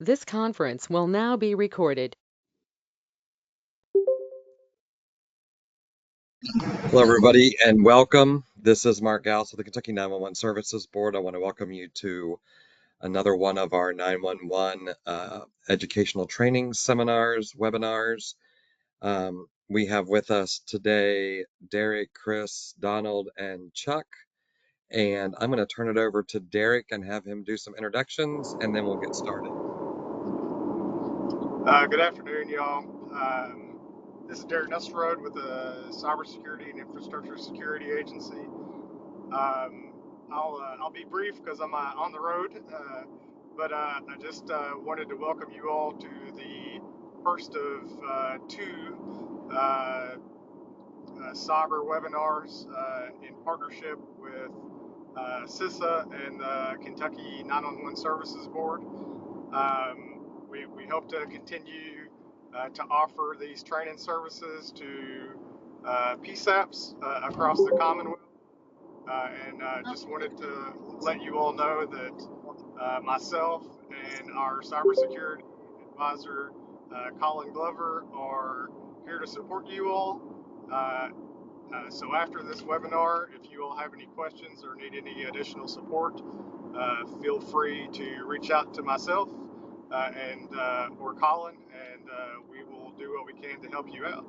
This conference will now be recorded. Hello, everybody, and welcome. This is Mark Gauss of the Kentucky 911 Services Board. I want to welcome you to another one of our 911 educational training seminars, webinars. We have with us today Derek, Chris, Donald, and Chuck. And I'm going to turn it over to Derek and have him do some introductions, and then we'll get started. Good afternoon, y'all. This is Derek Nesselrode with the Cybersecurity and Infrastructure Security Agency. I'll be brief because I'm on the road, but I just wanted to welcome you all to the first of two cyber webinars in partnership with CISA and the Kentucky 911 Services Board. We hope to continue to offer these training services to PSAPs across the Commonwealth. And just wanted to let you all know that myself and our cybersecurity advisor, Colin Glover, are here to support you all. So after this webinar, if you all have any questions or need any additional support, feel free to reach out to myself or Colin, and we will do what we can to help you out.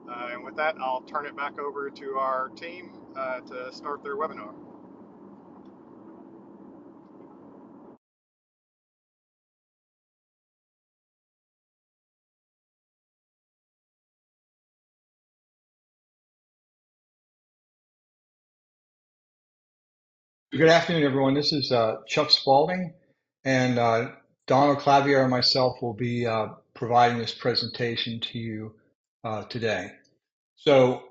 And with that, I'll turn it back over to our team to start their webinar. Good afternoon, everyone. This is Chuck Spalding, and Donald Clavier and myself will be providing this presentation to you today. So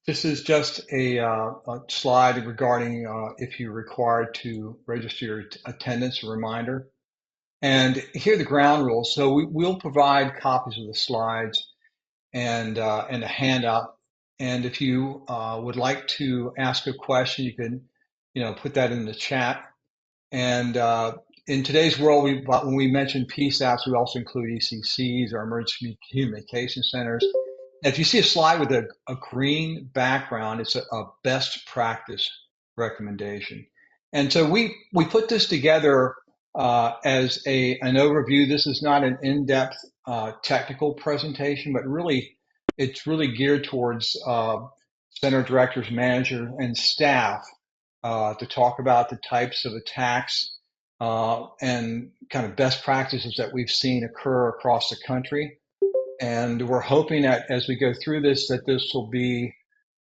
this is just a slide regarding if you're required to register your attendance, a reminder. And here are the ground rules. So we'll provide copies of the slides and a handout. And if you would like to ask a question, you can put that in the chat. And in today's world, when we mention PSAPs, we also include ECCs, or emergency communication centers. If you see a slide with a green background, it's a best practice recommendation. And so we put this together as an overview. This is not an in-depth technical presentation, but it's really geared towards center directors, managers, and staff to talk about the types of attacks and kind of best practices that we've seen occur across the country. And we're hoping that as we go through this, that this will be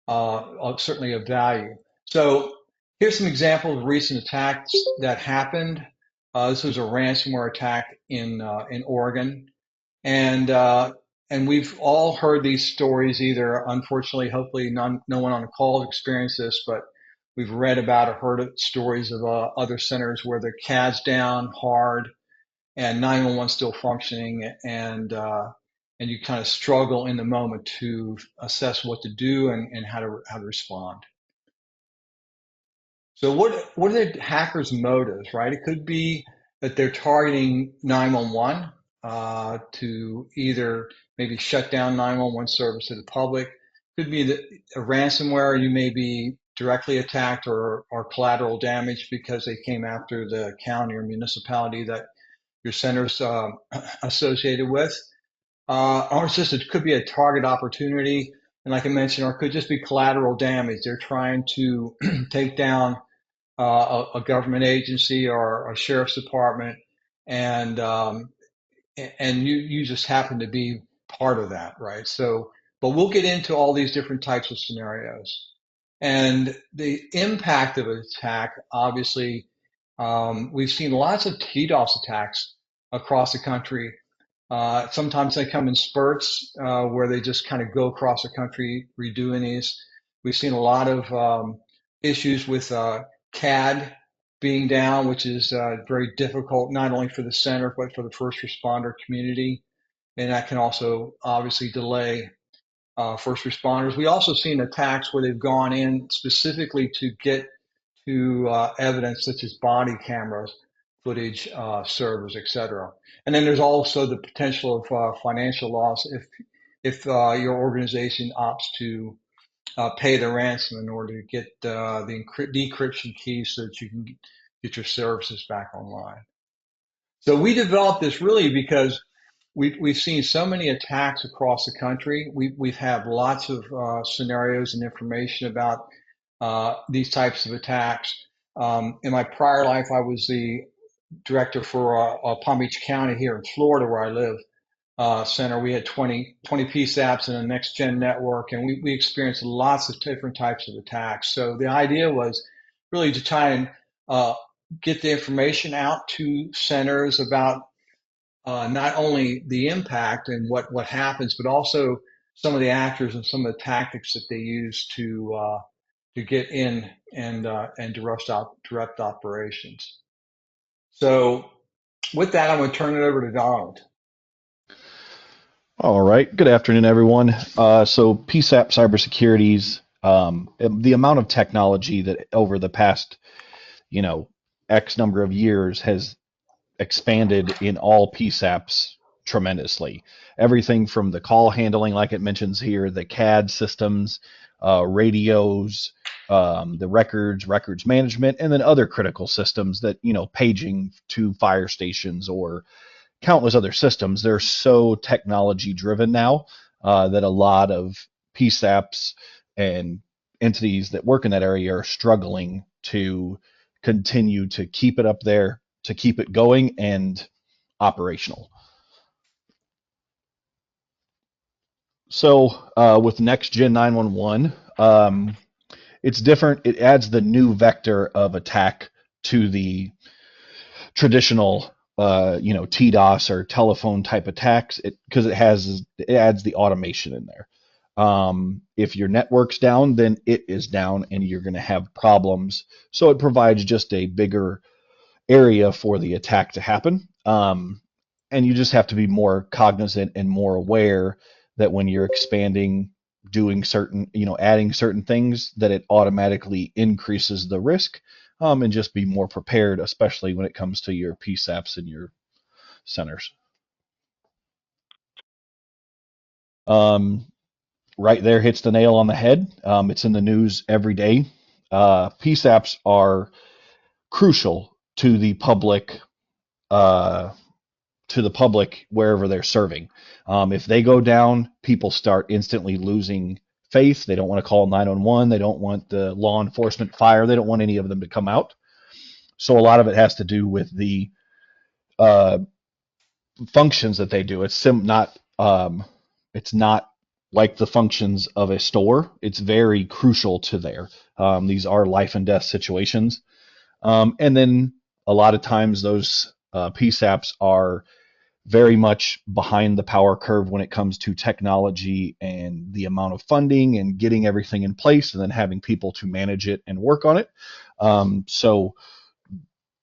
certainly of value. So here's some examples of recent attacks that happened. This was a ransomware attack in Oregon. And we've all heard these stories, either unfortunately, hopefully no one on the call has experienced this, but we've read about or heard of stories of other centers where the CAD's down hard and 911 still functioning, and you kind of struggle in the moment to assess what to do and how to respond. So what are the hackers' motives, right? It could be that they're targeting 911 to either maybe shut down 911 service to the public. Could be that a ransomware, you may be directly attacked or collateral damage because they came after the county or municipality that your center's associated with. Or it's just, it could be a target opportunity. And like I mentioned, or it could just be collateral damage. They're trying to take down a government agency or a sheriff's department, and you just happen to be part of that, right? So, but we'll get into all these different types of scenarios. And the impact of an attack, obviously, we've seen lots of DDoS attacks across the country. Sometimes they come in spurts where they just kind of go across the country redoing these. We've seen a lot of issues with CAD being down, which is very difficult, not only for the center, but for the first responder community. And that can also obviously delay first responders. We also seen attacks where they've gone in specifically to get to evidence such as body cameras footage, servers, etc. And then there's also the potential of financial loss if your organization opts to pay the ransom in order to get the decryption keys so that you can get your services back online. So we developed this really because we've seen so many attacks across the country. We've had lots of scenarios and information about these types of attacks. In my prior life, I was the director for Palm Beach County here in Florida, where I live. Center. We had 20 PSAPs and a next gen network, and we experienced lots of different types of attacks. So the idea was really to try and get the information out to centers about not only the impact and what happens, but also some of the actors and some of the tactics that they use to get in and direct operations. So with that, I'm going to turn it over to Donald. All right. Good afternoon, everyone. So PSAP cybersecurities, the amount of technology that over the past, X number of years has expanded in all PSAPs tremendously. Everything from the call handling, like it mentions here, the CAD systems, radios, the records management, and then other critical systems that, paging to fire stations or countless other systems. They're so technology driven now that a lot of PSAPs and entities that work in that area are struggling to continue to keep it up there, to keep it going and operational. So with Next Gen 911, it's different. It adds the new vector of attack to the traditional TDOS or telephone type attacks because it adds the automation in there. If your network's down, then it is down and you're going to have problems. So it provides just a bigger area for the attack to happen. And you just have to be more cognizant and more aware that when you're expanding, doing certain, adding certain things, that it automatically increases the risk. And just be more prepared, especially when it comes to your PSAPs and your centers. Right there hits the nail on the head. It's in the news every day. PSAPs are crucial to the public, wherever they're serving. If they go down, people start instantly losing faith. They don't want to call 911. They don't want the law enforcement, fire. They don't want any of them to come out. So a lot of it has to do with the functions that they do. It's not like the functions of a store. It's very crucial to there. These are life and death situations. And then a lot of times those PSAPs are very much behind the power curve when it comes to technology and the amount of funding and getting everything in place and then having people to manage it and work on it. So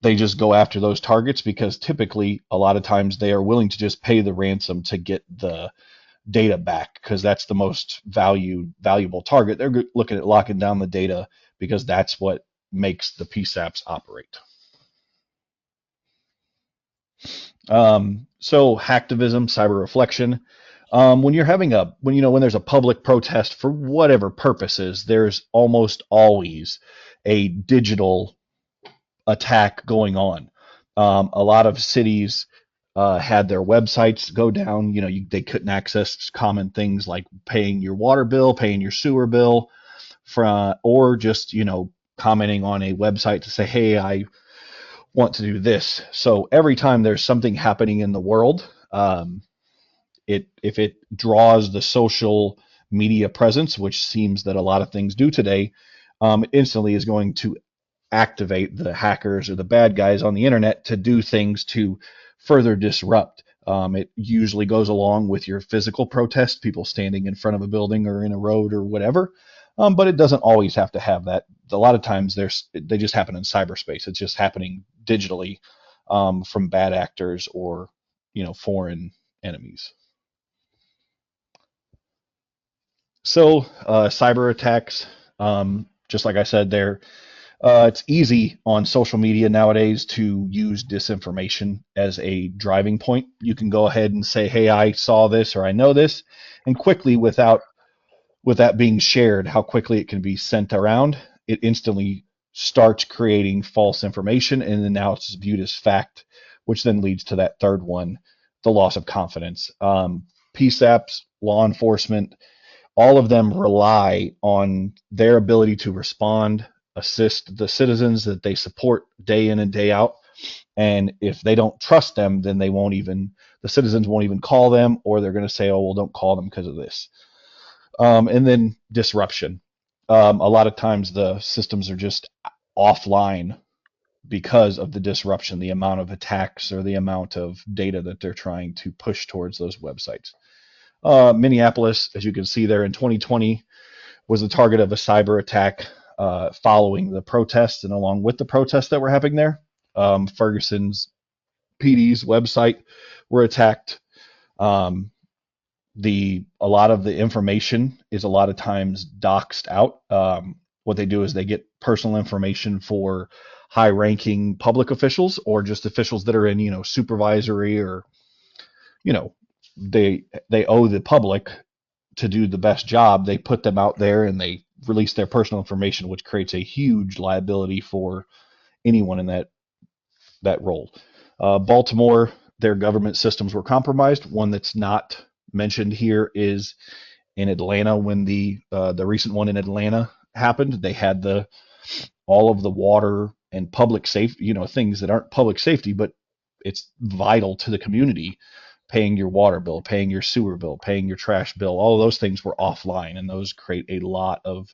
they just go after those targets because typically a lot of times they are willing to just pay the ransom to get the data back because that's the most valuable target. They're looking at locking down the data because that's what makes the PSAPs operate. So hacktivism, cyber reflection. When there's a public protest for whatever purposes, there's almost always a digital attack going on. A lot of cities had their websites go down. They couldn't access common things like paying your water bill, paying your sewer bill, or just commenting on a website to say, hey, I want to do this. So every time there's something happening in the world, if it draws the social media presence, which seems that a lot of things do today, it instantly is going to activate the hackers or the bad guys on the internet to do things to further disrupt. It usually goes along with your physical protest, people standing in front of a building or in a road or whatever. But it doesn't always have to have that. A lot of times they just happen in cyberspace. It's just happening digitally from bad actors or foreign enemies. So cyber attacks, just like I said, they're It's easy on social media nowadays to use disinformation as a driving point. You can go ahead and say, "Hey, I saw this," or "I know this," and quickly, with that being shared, how quickly it can be sent around, it instantly starts creating false information, and then now it's viewed as fact, which then leads to that third one, the loss of confidence. PSAPs, law enforcement, all of them rely on their ability to respond, assist the citizens that they support day in and day out. And if they don't trust them, then the citizens won't even call them, or they're going to say, "Oh, well, don't call them because of this." And then disruption. A lot of times the systems are just offline because of the disruption, the amount of attacks or the amount of data that they're trying to push towards those websites. Minneapolis, as you can see there in 2020, was the target of a cyber attack following the protests and along with the protests that were happening there. Ferguson's PD's website were attacked. Um, a lot of the information is a lot of times doxed out. What they do is they get personal information for high-ranking public officials or just officials that are in, supervisory or, you know, they owe the public to do the best job. They put them out there and they release their personal information, which creates a huge liability for anyone in that role. Baltimore, their government systems were compromised. One that's not mentioned here is in Atlanta when the recent one in Atlanta happened. They had all of the water and public safety, things that aren't public safety, but it's vital to the community. Paying your water bill, paying your sewer bill, paying your trash bill, all of those things were offline, and those create a lot of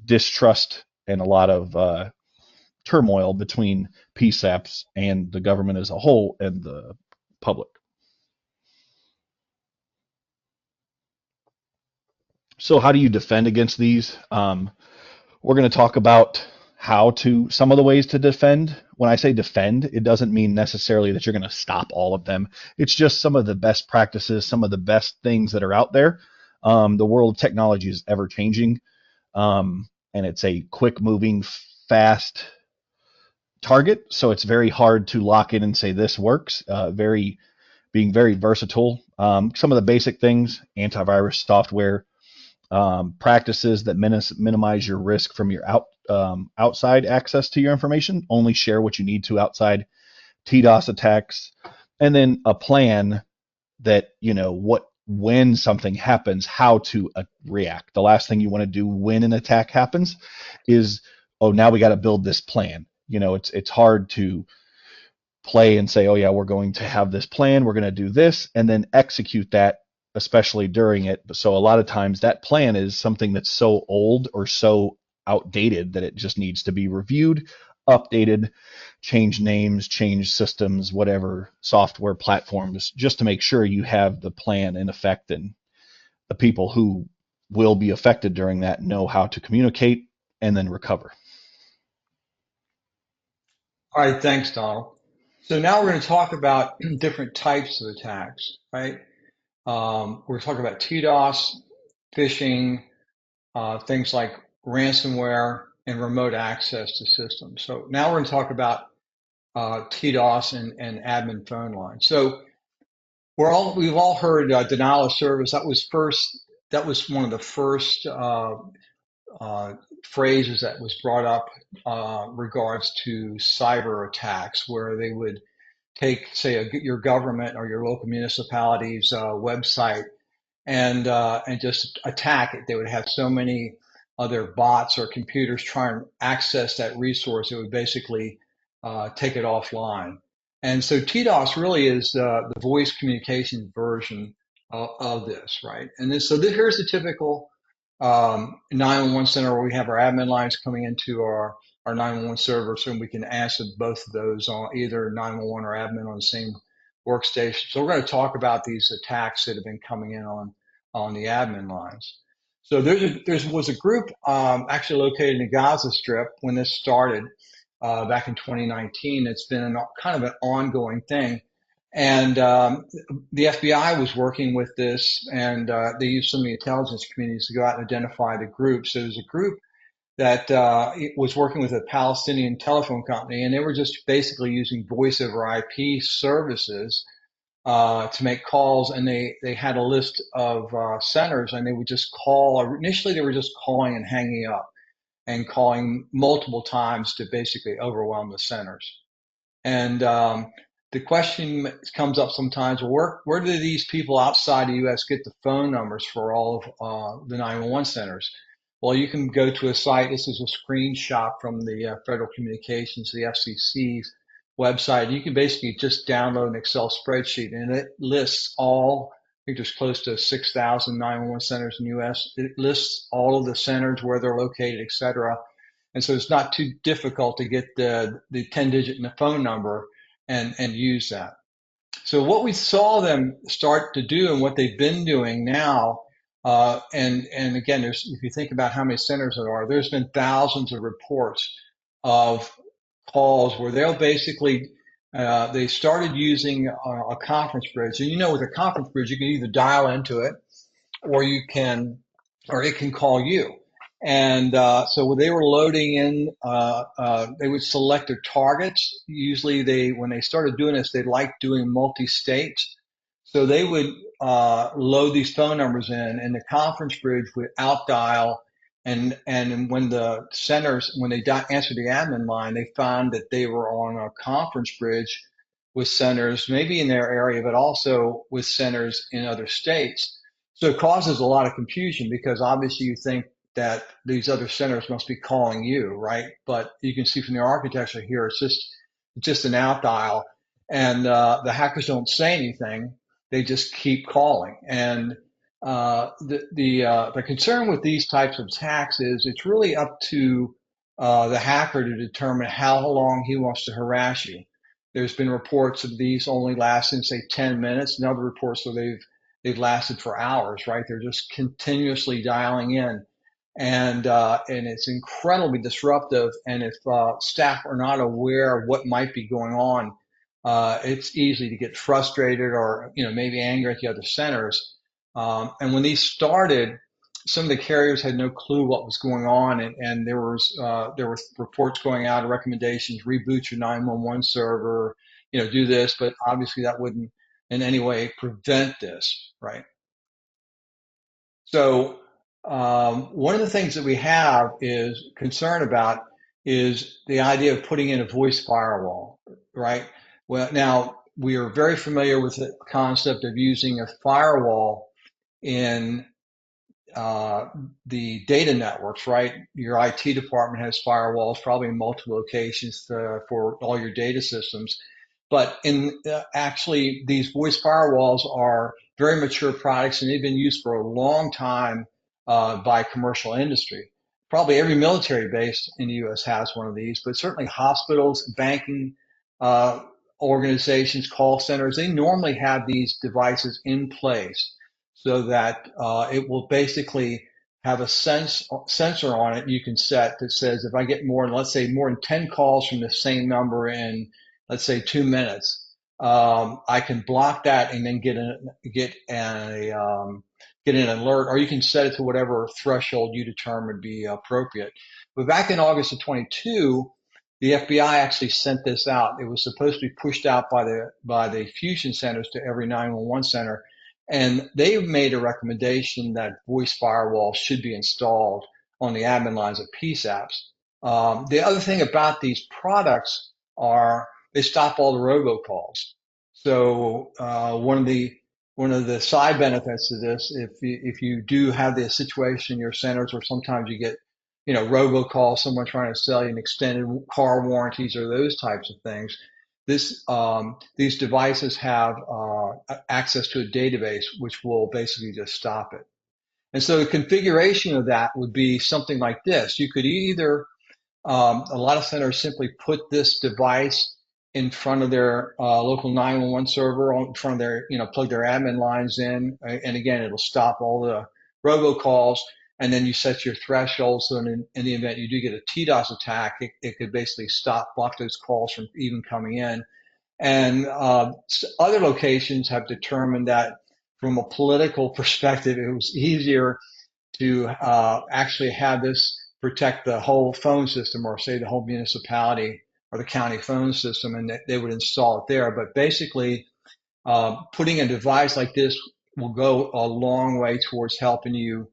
distrust and a lot of turmoil between PSAPs and the government as a whole and the public. So, how do you defend against these? We're going to talk about some of the ways to defend. When I say defend, it doesn't mean necessarily that you're going to stop all of them. It's just some of the best practices, some of the best things that are out there. The world of technology is ever changing, and it's a quick moving, fast target. So it's very hard to lock in and say this works. Being very versatile. Some of the basic things: antivirus software, practices that minimize your risk from your outside access to your information. Only share what you need to outside TDOS attacks, and then a plan that when something happens, how to react. The last thing you want to do when an attack happens is, oh, now we got to build this plan. It's hard to play and say, oh yeah, we're going to have this plan, we're going to do this, and then execute that, especially during it. So a lot of times that plan is something that's so old or so outdated that it just needs to be reviewed, updated, change names, change systems, whatever software platforms, just to make sure you have the plan in effect and the people who will be affected during that know how to communicate and then recover. All right, thanks, Donald. So now we're going to talk about different types of attacks, right? We're talking about TDOS, phishing, things like ransomware, and remote access to systems. So now we're going to talk about TDOS and admin phone lines. So we've all heard denial of service. That was one of the first phrases that was brought up regards to cyber attacks, where they would take, say, your government or your local municipality's website and just attack it. They would have so many other bots or computers try and access that resource, it would basically take it offline. And so TDOS really is the voice communication version of this, right? And here's the typical 911 center where we have our admin lines coming into our 911 server, so we can answer both of those on either 911 or admin on the same workstation. So we're going to talk about these attacks that have been coming in on the admin lines. So there was a group actually located in the Gaza Strip when this started back in 2019. It's been kind of an ongoing thing. And the FBI was working with this, and they used some of the intelligence communities to go out and identify the group. So there's a group that was working with a Palestinian telephone company, and they were just basically using voice over IP services to make calls, and they had a list of centers, and they would just call. Initially, they were just calling and hanging up, and calling multiple times to basically overwhelm the centers. And the question comes up sometimes: well, where do these people outside the U.S. get the phone numbers for all of the 911 centers? Well, you can go to a site. This is a screenshot from the Federal Communications, the FCC's website. You can basically just download an Excel spreadsheet, and it lists all. I think there's close to 6,000 911 centers in the U.S. It lists all of the centers, where they're located, et cetera. And so it's not too difficult to get the 10-digit phone number and use that. So what we saw them start to do, and what they've been doing now, and again, if you think about how many centers there are, there's been thousands of reports of calls where they'll basically they started using a conference bridge. And with a conference bridge, you can either dial into it, or it can call you. And so when they were loading in, they would select their targets. Usually, when they started doing this, they liked doing multi-state. So they would load these phone numbers in, and the conference bridge would out dial. And when the centers, when they answered the admin line, they found that they were on a conference bridge with centers, maybe in their area, but also with centers in other states. So it causes a lot of confusion, because obviously you think that these other centers must be calling you, right? But you can see from the architecture here, it's just an out dial, and the hackers don't say anything; they just keep calling. And the concern with these types of attacks is it's really up to the hacker to determine how long he wants to harass you. There's been reports of these only lasting, say, 10 minutes, and other reports where they've lasted for hours, right? They're just continuously dialing in, and it's incredibly disruptive. And if staff are not aware of what might be going on, it's easy to get frustrated, or maybe angry at the other centers. And when these started, some of the carriers had no clue what was going on, and there were reports going out, recommendations: reboot your 911 server, do this. But obviously, that wouldn't in any way prevent this, right? So one of the things that we have is concern about is the idea of putting in a voice firewall, right? Well, now we are very familiar with the concept of using a firewall in the data networks, right? Your IT department has firewalls, probably in multiple locations for all your data systems. But actually, these voice firewalls are very mature products, and they've been used for a long time by commercial industry. Probably every military base in the U.S. has one of these, but certainly hospitals, banking organizations, call centers, they normally have these devices in place, so that it will basically have a sensor on it you can set that says, if I get let's say more than 10 calls from the same number in, let's say, 2 minutes, I can block that and then get an alert, or you can set it to whatever threshold you determine would be appropriate. But back in August of 22, the FBI actually sent this out. It was supposed to be pushed out by the fusion centers to every 911 center, and they made a recommendation that voice firewalls should be installed on the admin lines of PSAPs. The other thing about these products are they stop all the robocalls. So one of the side benefits of this, if you do have the situation in your centers where sometimes you get robocalls, someone trying to sell you an extended car warranties or those types of things, these devices have access to a database which will basically just stop it. And so the configuration of that would be something like this. You could either a lot of centers simply put this device in front of their local 911 server, in front of their, plug their admin lines in, and again, it'll stop all the robocalls. And then you set your threshold, so in the event you do get a TDOS attack, it could basically block those calls from even coming in. And other locations have determined that from a political perspective, it was easier to actually have this protect the whole phone system, or say the whole municipality or the county phone system, and they would install it there. But basically, putting a device like this will go a long way towards helping you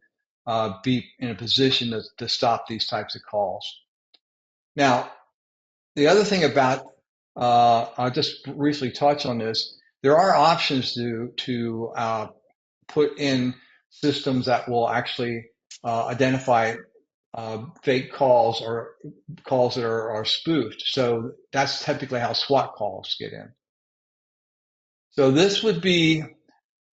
be in a position to stop these types of calls. Now, the other thing about, I'll just briefly touch on this. There are options to put in systems that will actually identify fake calls or calls that are spoofed. So that's typically how SWAT calls get in. So this would be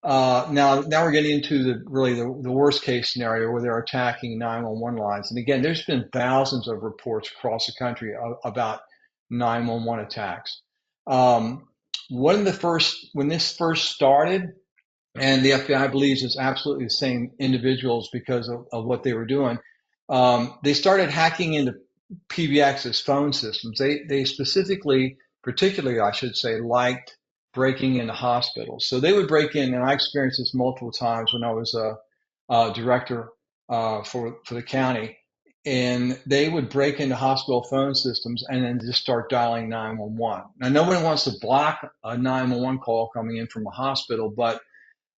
now we're getting into the worst case scenario where they're attacking 911 lines. And again, there's been thousands of reports across the country about 911 attacks. When this first started, and the FBI believes it's absolutely the same individuals because of what they were doing, they started hacking into PBX's phone systems. They specifically, particularly, I should say, liked breaking into hospitals. So they would break in, and I experienced this multiple times when I was a director for the county. And they would break into hospital phone systems and then just start dialing 911. Now, nobody wants to block a 911 call coming in from a hospital, but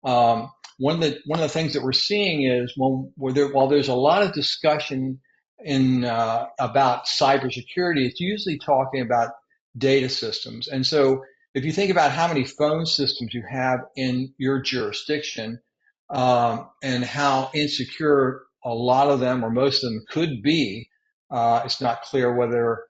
one of the things that we're seeing is while there's a lot of discussion about cybersecurity, it's usually talking about data systems. And so if you think about how many phone systems you have in your jurisdiction, and how insecure a lot of them or most of them could be, it's not clear whether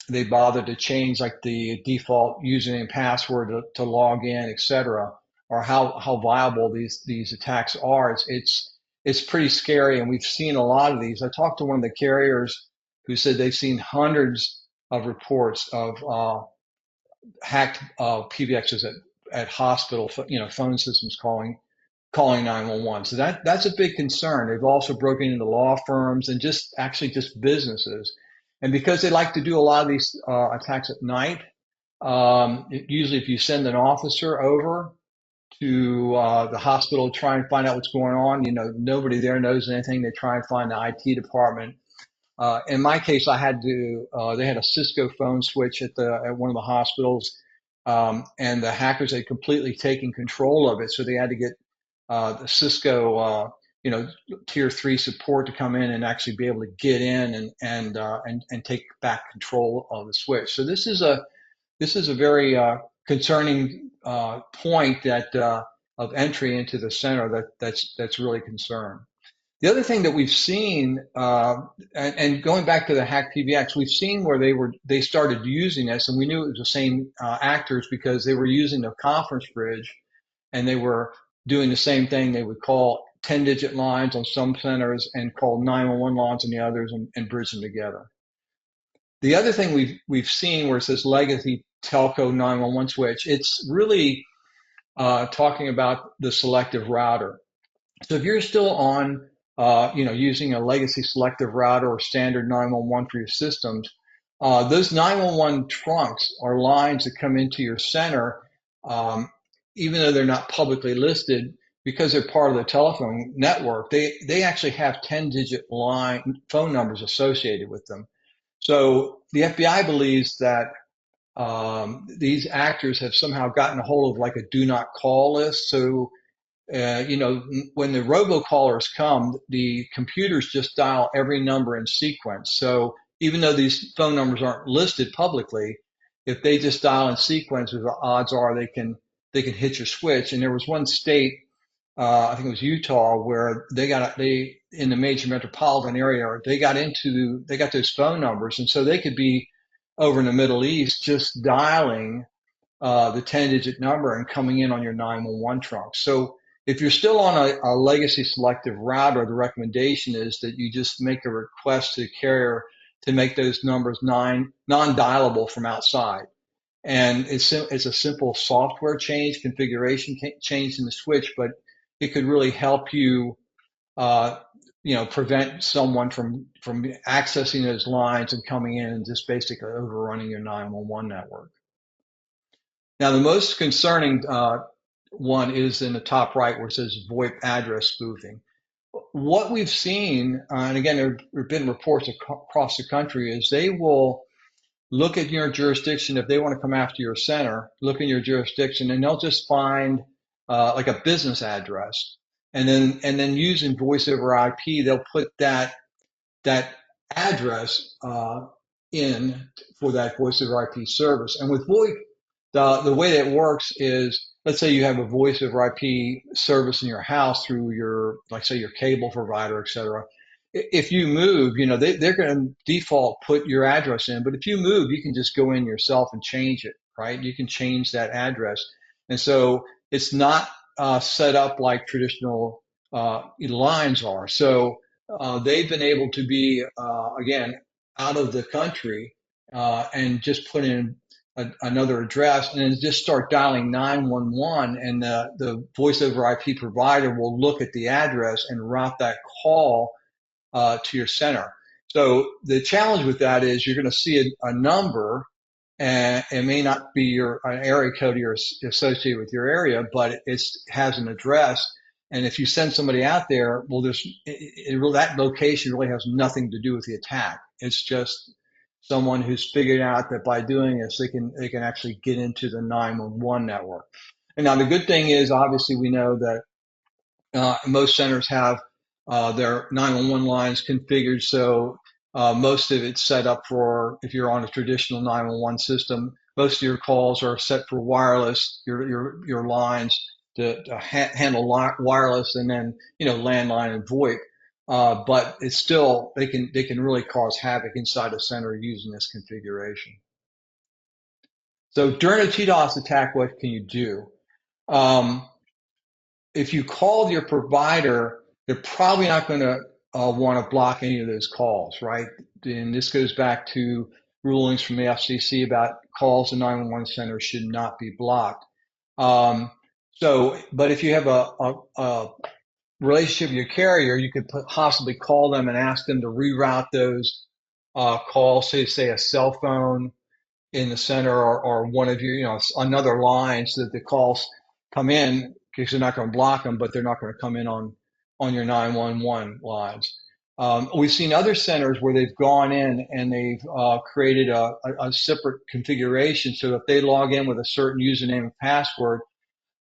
they bother to change like the default username and password to log in, et cetera, or how viable these attacks are. It's pretty scary, and we've seen a lot of these. I talked to one of the carriers who said they've seen hundreds of reports of hacked PBXs at hospital, phone systems calling 911. So that's a big concern. They've also broken into law firms and just businesses. And because they like to do a lot of these attacks at night, usually if you send an officer over to the hospital to try and find out what's going on, nobody there knows anything. They try and find the IT department. In my case, they had a Cisco phone switch at one of the hospitals, and the hackers had completely taken control of it. So they had to get the Cisco, tier 3 support to come in and actually be able to get in and take back control of the switch. So this is a very concerning point of entry into the center that's really concerned. The other thing that we've seen, and going back to the hack PBX, we've seen where they started using this, and we knew it was the same actors because they were using the conference bridge, and they were doing the same thing. They would call 10-digit lines on some centers and call 911 lines on the others and bridge them together. The other thing we've seen where it says legacy telco 911 switch, it's really talking about the selective router. So if you're still on, using a legacy selective router or standard 911 for your systems, those 911 trunks or lines that come into your center, even though they're not publicly listed, because they're part of the telephone network, they actually have 10-digit phone numbers associated with them. So the FBI believes that these actors have somehow gotten a hold of like a do not call list. So when the robocallers come, the computers just dial every number in sequence. So even though these phone numbers aren't listed publicly, if they just dial in sequence, the odds are they can hit your switch. And there was one state, I think it was Utah, where they in the major metropolitan area, they got those phone numbers, and so they could be over in the Middle East just dialing the 10-digit number and coming in on your 911 trunk. So if you're still on a legacy selective router, the recommendation is that you just make a request to the carrier to make those numbers non-dialable from outside. And it's a simple software change, configuration change in the switch, but it could really help you, prevent someone from accessing those lines and coming in and just basically overrunning your 911 network. Now, the most concerning one is in the top right where it says VoIP address spoofing. what we've seen, and again, there have been reports across the country, is they will look at your jurisdiction if they want to come after your center. Look in your jurisdiction, and they'll just find like a business address, and then using voice over IP, they'll put that address in for that voice over IP service. And with VoIP, the way that it works is, let's say you have a voice over IP service in your house through your, like say your cable provider, et cetera. If you move, they're going to default put your address in, but if you move, you can just go in yourself and change it, right? You can change that address. And so it's not set up like traditional lines are. So they've been able to be, again, out of the country and just put in another address and then just start dialing 911, and the voice over IP provider will look at the address and route that call to your center. So the challenge with that is you're going to see a number, and it may not be an area code you're associated with your area, but it has an address. And if you send somebody out there, well, that location really has nothing to do with the attack. It's just someone who's figured out that by doing this, they can actually get into the 911 network. And now the good thing is, obviously, we know that most centers have their 911 lines configured, so most of it's set up for, if you're on a traditional 911 system, most of your calls are set for wireless, your lines to handle wireless, and then landline and VoIP. But it's still, they can really cause havoc inside a center using this configuration. So during a TDOS attack, what can you do? If you called your provider, they're probably not going to want to block any of those calls, right? And this goes back to rulings from the FCC about calls to 911 centers should not be blocked. But if you have a relationship with your carrier, you could possibly call them and ask them to reroute those calls, say a cell phone in the center, or one of your, another line, so that the calls come in, because you're not going to block them, but they're not going to come in on your 911 lines. We've seen other centers where they've gone in and they've created a separate configuration, so if they log in with a certain username and password,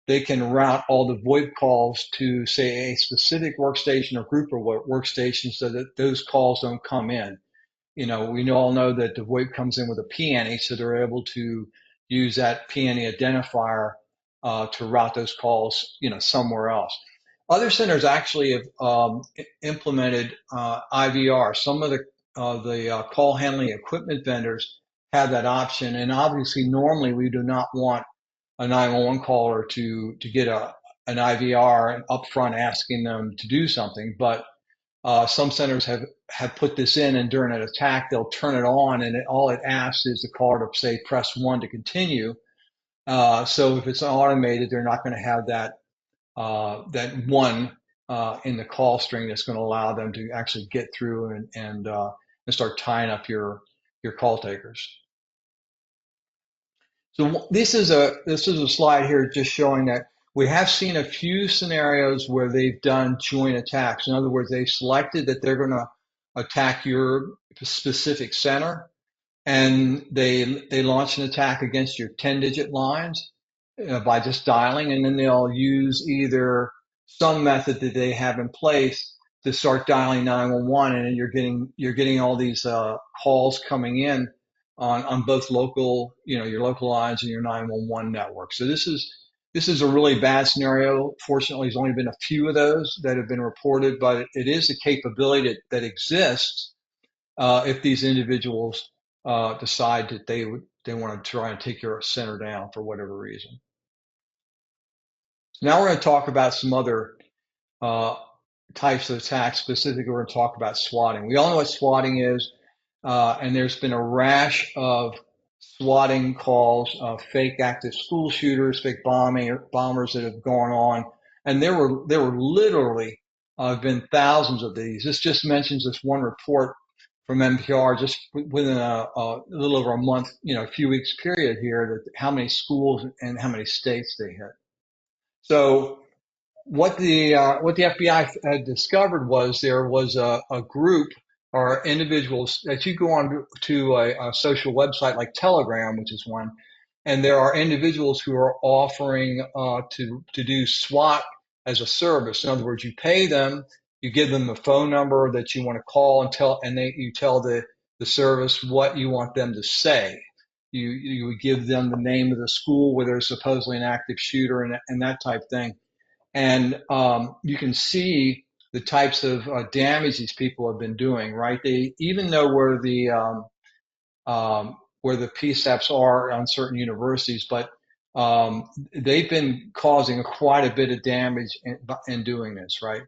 they can route all the VoIP calls to, say, a specific workstation or group of workstations, so that those calls don't come in. We all know that the VoIP comes in with a PANI, so they're able to use that PANI identifier to route those calls, somewhere else. Other centers actually have implemented IVR. Some of the call handling equipment vendors have that option, and obviously, normally we do not want a 911 caller to get an IVR and upfront asking them to do something, but some centers have put this in, and during an attack, they'll turn it on, and all it asks is the caller to say, press 1 to continue. So if it's automated, they're not going to have that one in the call string that's going to allow them to actually get through and start tying up your call takers. So this is a slide here just showing that we have seen a few scenarios where they've done joint attacks. In other words, they selected that they're going to attack your specific center, and they launch an attack against your 10-digit lines by just dialing, and then they'll use either some method that they have in place to start dialing 911, and then you're getting all these calls coming in on both local, your local lines and your 911 network. So this is a really bad scenario. Fortunately, there's only been a few of those that have been reported, but it is a capability that exists if these individuals decide that they want to try and take your center down for whatever reason. So now we're going to talk about some other types of attacks. Specifically, we're going to talk about swatting. We all know what swatting is, and there's been a rash of swatting calls, fake active school shooters, fake bombers that have gone on, and there were literally been thousands of these. This just mentions this one report from NPR just within a little over a month, a few weeks period here, that how many schools and how many states they hit. So what the FBI had discovered was there was a group or individuals that you go on to a social website like Telegram, which is one, and there are individuals who are offering to do SWAT as a service. In other words, you pay them, you give them a phone number that you want to call and you tell the service what you want them to say. You would give them the name of the school where there's supposedly an active shooter and that type thing. And you can see the types of damage these people have been doing, right? They even know where the PSAPs are on certain universities, but they've been causing quite a bit of damage in doing this, right?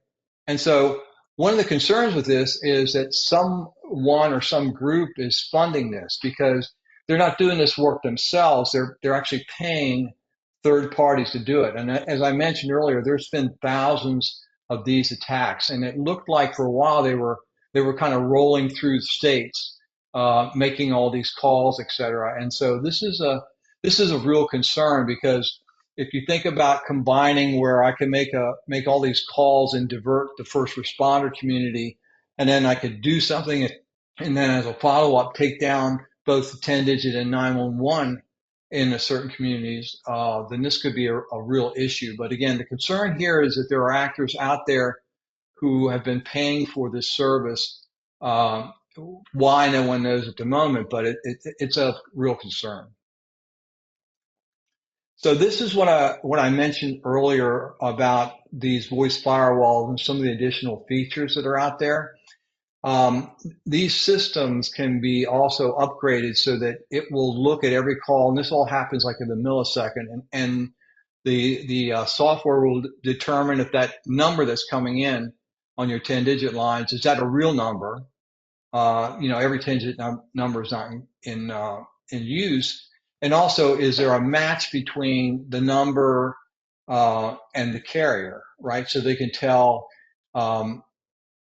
And so one of the concerns with this is that someone or some group is funding this because they're not doing this work themselves. They're actually paying third parties to do it. And as I mentioned earlier, there's been thousands of these attacks, and it looked like for a while they were kind of rolling through the states, making all these calls, et cetera. And so this is a real concern because if you think about combining where I can make all these calls and divert the first responder community, and then I could do something, and then as a follow up, take down both the 10-digit and 911 in a certain communities, then this could be a real issue. But again, the concern here is that there are actors out there who have been paying for this service. Why, no one knows at the moment, but it's a real concern. So this is what I mentioned earlier about these voice firewalls and some of the additional features that are out there. These systems can be also upgraded so that it will look at every call, and this all happens like in the millisecond, and the software will determine if that number that's coming in on your 10-digit lines is that a real number. Every 10-digit number is not in use, and also is there a match between the number and the carrier, right? So they can tell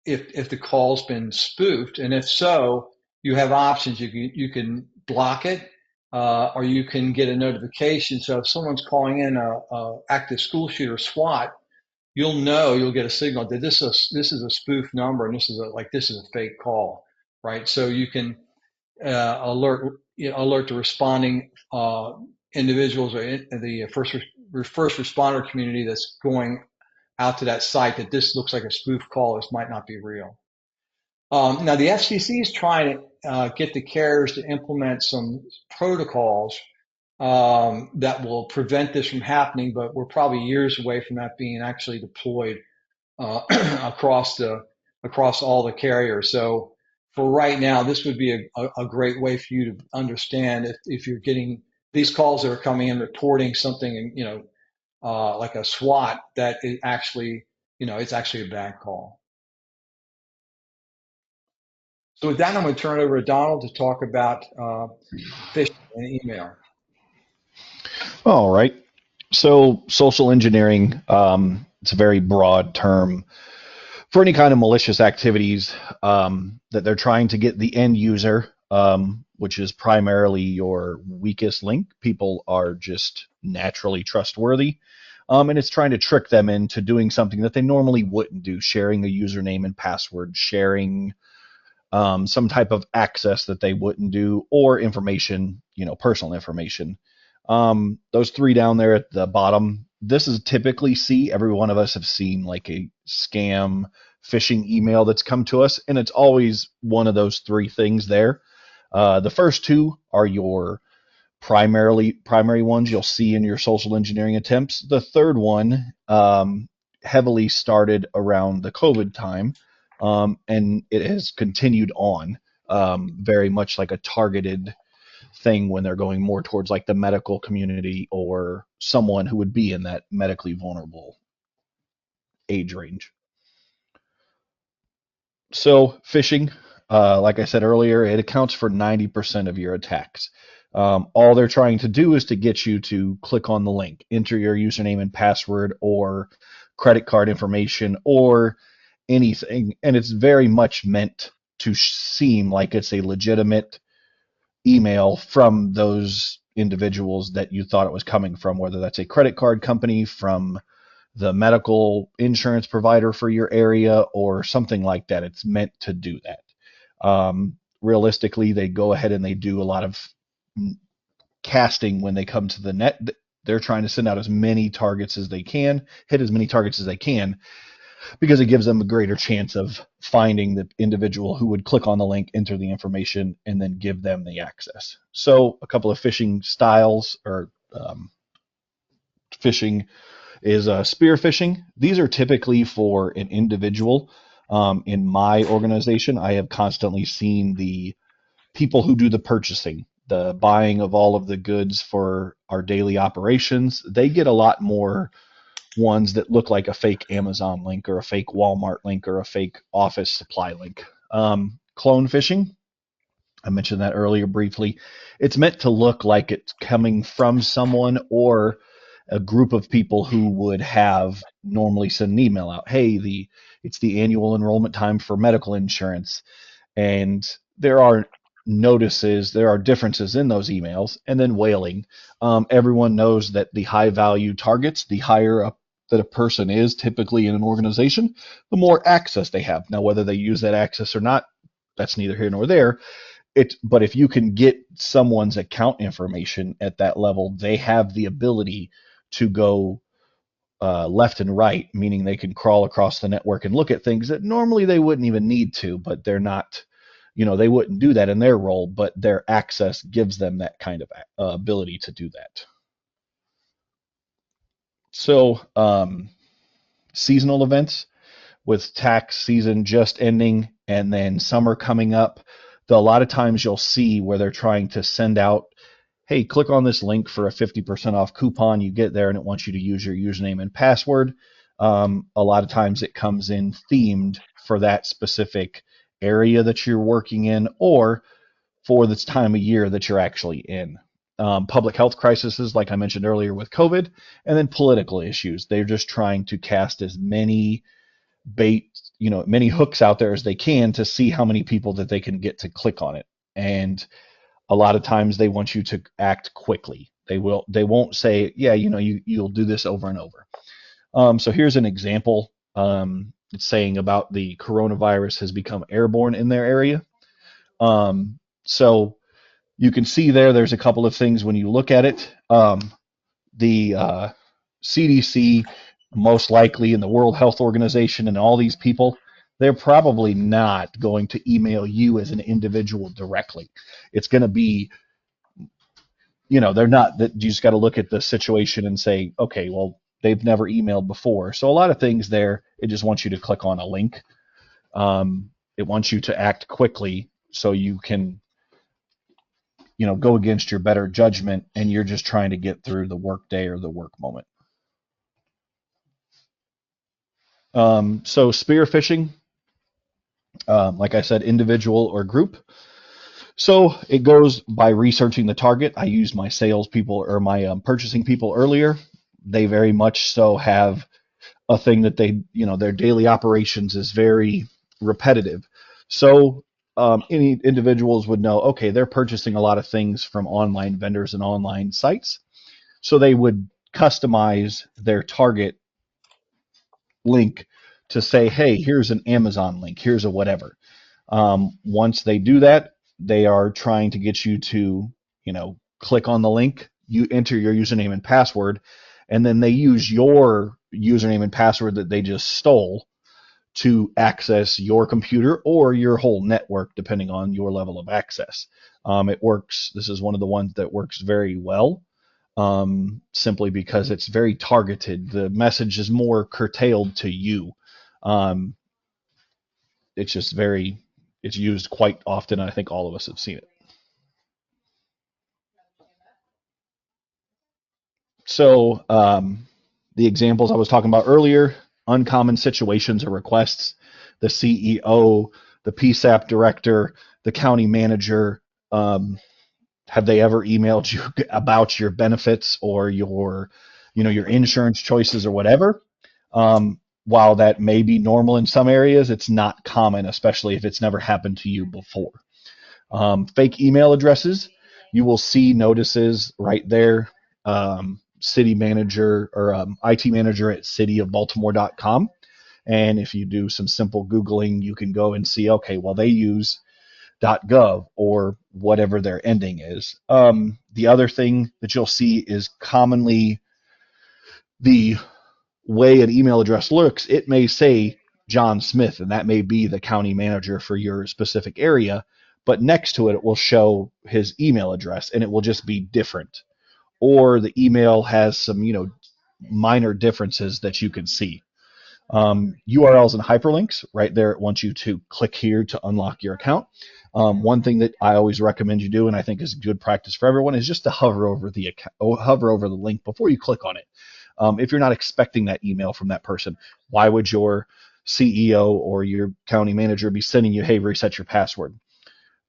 if the call's been spoofed, and if so, you have options. You can block it, or you can get a notification. So if someone's calling in a active school shooter SWAT, you'll get a signal that this is a spoof number, and this is a fake call, right? So you can alert the responding individuals or the first responder community that's going out to that site that this looks like a spoof call. This might not be real. Now the FCC is trying to get the carriers to implement some protocols that will prevent this from happening, but we're probably years away from that being actually deployed across all the carriers. So for right now, this would be a great way for you to understand if you're getting these calls that are coming in reporting something, like a SWAT, that it actually, it's actually a bad call. So with that, I'm going to turn it over to Donald to talk about phishing and email. All right. So social engineering, it's a very broad term for any kind of malicious activities that they're trying to get the end user, which is primarily your weakest link. People are just naturally trustworthy. And it's trying to trick them into doing something that they normally wouldn't do, sharing a username and password, sharing some type of access that they wouldn't do, or information, personal information. Those three down there at the bottom, this is typically every one of us have seen like a scam phishing email that's come to us, and it's always one of those three things there. The first two are your primary ones you'll see in your social engineering attempts. The third one heavily started around the COVID time, and it has continued on very much like a targeted thing when they're going more towards like the medical community or someone who would be in that medically vulnerable age range. So phishing, like I said earlier, it accounts for 90% of your attacks. All they're trying to do is to get you to click on the link, enter your username and password or credit card information or anything, and it's very much meant to seem like it's a legitimate email from those individuals that you thought it was coming from, whether that's a credit card company, from the medical insurance provider for your area or something like that. It's meant to do that. Realistically, they go ahead and they do a lot of casting when they come to the net. They're trying to send out as many targets as they can, hit as many targets as they can, because it gives them a greater chance of finding the individual who would click on the link, enter the information, and then give them the access. So a couple of phishing styles or phishing is spear phishing. These are typically for an individual. In my organization, I have constantly seen the people who do the purchasing, the buying of all of the goods for our daily operations. They get a lot more ones that look like a fake Amazon link or a fake Walmart link or a fake office supply link. Clone phishing, I mentioned that earlier briefly. It's meant to look like it's coming from someone or a group of people who would have normally send an email out. Hey, it's the annual enrollment time for medical insurance. And there are notices, there are differences in those emails, and then whaling. Everyone knows that the high value targets, the higher up that a person is typically in an organization, the more access they have. Now, whether they use that access or not, that's neither here nor there. But if you can get someone's account information at that level, they have the ability to go left and right, meaning they can crawl across the network and look at things that normally they wouldn't even need to, but they're not, they wouldn't do that in their role, but their access gives them that kind of ability to do that. So seasonal events, with tax season just ending and then summer coming up, a lot of times you'll see where they're trying to send out, hey, click on this link for a 50% off coupon. You get there and it wants you to use your username and password. A lot of times it comes in themed for that specific area that you're working in or for this time of year that you're actually in. Public health crises, like I mentioned earlier with COVID, and then political issues. They're just trying to cast as many many hooks out there as they can to see how many people that they can get to click on it. And a lot of times they want you to act quickly. They won't say, yeah, you'll do this over and over. So here's an example. It's saying about the coronavirus has become airborne in their area. So you can see there's a couple of things when you look at it. The CDC, most likely, and the World Health Organization and all these people, they're probably not going to email you as an individual directly. It's going to be, they're not, that you just got to look at the situation and say, okay, well, they've never emailed before. So a lot of things there, it just wants you to click on a link. It wants you to act quickly so you can, go against your better judgment, and you're just trying to get through the work day or the work moment. So spear phishing, like I said, individual or group. So it goes by researching the target. I used my salespeople or my purchasing people earlier. They very much so have a thing that they, their daily operations is very repetitive. So any individuals would know, okay, they're purchasing a lot of things from online vendors and online sites. So they would customize their target link to say, hey, here's an Amazon link, here's a whatever. Once they do that, they are trying to get you to, click on the link, you enter your username and password, and then they use your username and password that they just stole to access your computer or your whole network, depending on your level of access. It works. This is one of the ones that works very well, simply because it's very targeted. The message is more curtailed to you. It's just it's used quite often. And I think all of us have seen it. So the examples I was talking about earlier, uncommon situations or requests, the CEO, the PSAP director, the county manager, have they ever emailed you about your benefits or your insurance choices or whatever? While that may be normal in some areas, it's not common, especially if it's never happened to you before. Fake email addresses, you will see notices right there. city manager or IT manager at cityofbaltimore.com. And if you do some simple Googling, you can go and see, okay, well, they use .gov or whatever their ending is. The other thing that you'll see is commonly the way an email address looks, it may say John Smith, and that may be the county manager for your specific area, but next to it, it will show his email address, and it will just be different. Or the email has some, minor differences that you can see. URLs and hyperlinks right there. It wants you to click here to unlock your account. One thing that I always recommend you do, and I think is good practice for everyone, is just to hover over the link before you click on it. If you're not expecting that email from that person, why would your CEO or your county manager be sending you, hey, reset your password?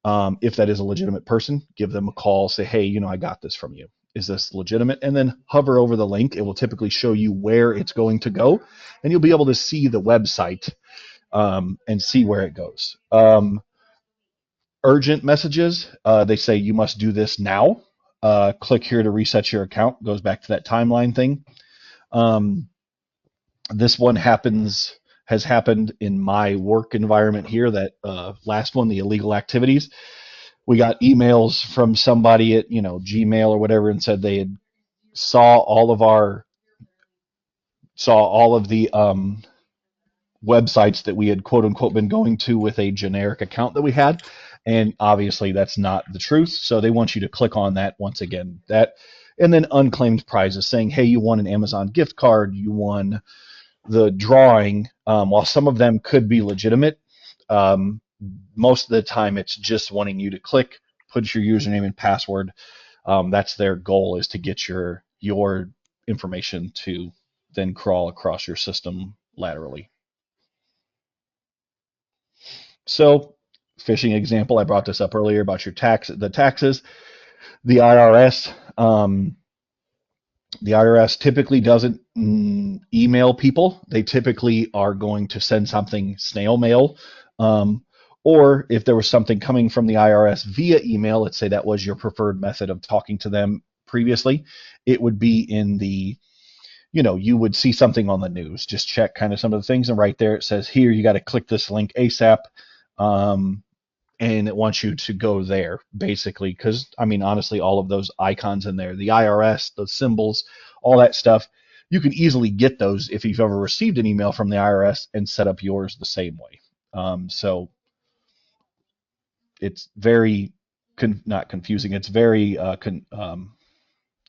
If that is a legitimate person, give them a call, say, hey, I got this from you. Is this legitimate? And then hover over the link. It will typically show you where it's going to go, and you'll be able to see the website and see where it goes. Urgent messages, they say you must do this now. Click here to reset your account. Goes back to that timeline thing. This one has happened in my work environment here. That last one, the illegal activities. We got emails from somebody at Gmail or whatever, and said they had saw all of the websites that we had quote unquote been going to with a generic account that we had, and obviously that's not the truth. So they want you to click on that once again. And then unclaimed prizes, saying, hey, you won an Amazon gift card, you won the drawing. While some of them could be legitimate, most of the time it's just wanting you to click, put your username and password. That's their goal, is to get your information to then crawl across your system laterally. So, phishing example, I brought this up earlier about the taxes. The IRS, typically doesn't email people. They typically are going to send something snail mail. Or if there was something coming from the IRS via email, let's say that was your preferred method of talking to them previously, it would be in the, you would see something on the news. Just check kind of some of the things, and right there it says, here, you got to click this link ASAP. And it wants you to go there, basically, because, honestly, all of those icons in there, the IRS, the symbols, all that stuff, you can easily get those if you've ever received an email from the IRS and set up yours the same way. So it's very, not confusing, it's very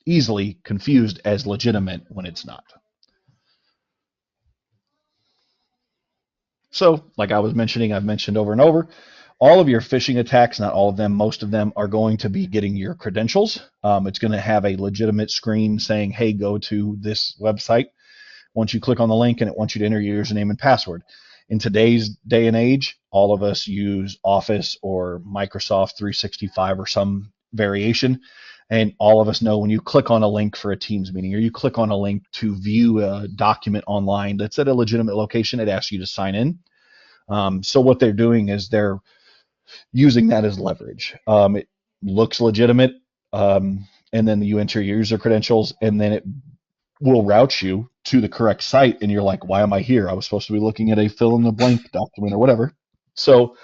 easily confused as legitimate when it's not. So, like I've mentioned over and over, all of your phishing attacks, not all of them, most of them are going to be getting your credentials. It's going to have a legitimate screen saying, hey, go to this website. Once you click on the link, and it wants you to enter your username and password. In today's day and age, all of us use Office or Microsoft 365 or some variation. And all of us know when you click on a link for a Teams meeting, or you click on a link to view a document online that's at a legitimate location, it asks you to sign in. So what they're doing is they're using that as leverage. It looks legitimate, and then you enter your user credentials, and then it will route you to the correct site, and you're like, why am I here? I was supposed to be looking at a fill-in-the-blank document or whatever. So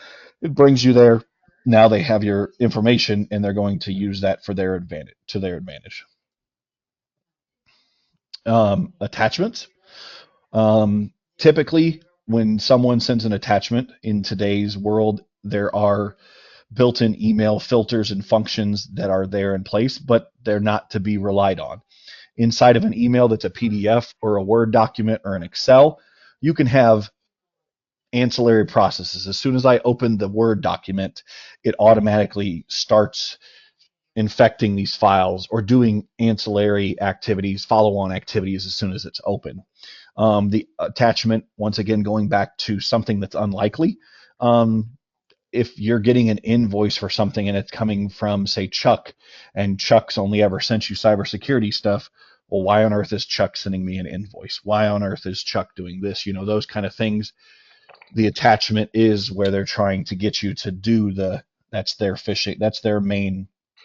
it brings you there. Now they have your information, and they're going to use that to their advantage. Attachments. Typically, when someone sends an attachment in today's world, there are built-in email filters and functions that are there in place, but they're not to be relied on. Inside of an email that's a PDF or a Word document or an Excel, you can have ancillary processes. As soon as I open the Word document, it automatically starts infecting these files or doing ancillary activities, follow-on activities as soon as it's open. The attachment, once again, going back to something that's unlikely. If you're getting an invoice for something and it's coming from, say, Chuck, and Chuck's only ever sent you cybersecurity stuff, well, why on earth is Chuck sending me an invoice? Why on earth is Chuck doing this? Those kind of things. The attachment is where they're trying to get you to do that's their phishing. That's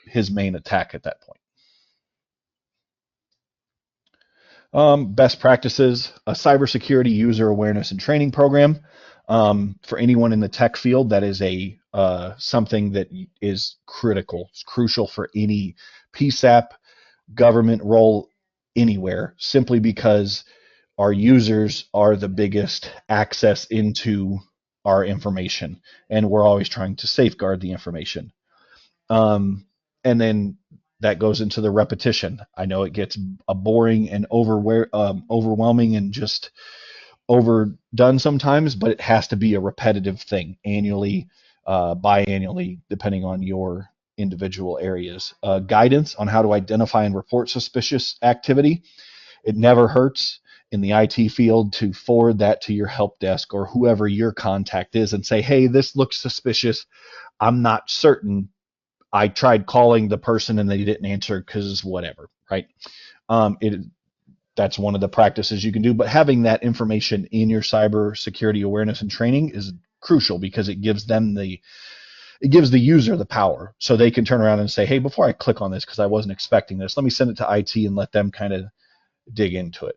his main attack at that point. Best practices, a cybersecurity user awareness and training program. For anyone in the tech field, that is a something that is critical. It's crucial for any PSAP government role anywhere, simply because our users are the biggest access into our information, and we're always trying to safeguard the information. And then that goes into the repetition. I know it gets a boring and overwhelming and just overdone sometimes, but it has to be a repetitive thing annually, biannually, depending on your individual areas. Guidance on how to identify and report suspicious activity. It never hurts in the IT field to forward that to your help desk or whoever your contact is and say, hey, this looks suspicious. I'm not certain. I tried calling the person and they didn't answer because whatever, right? It That's one of the practices you can do. But having that information in your cybersecurity awareness and training is crucial because it gives the user the power, so they can turn around and say, hey, before I click on this because I wasn't expecting this, let me send it to IT and let them kind of dig into it.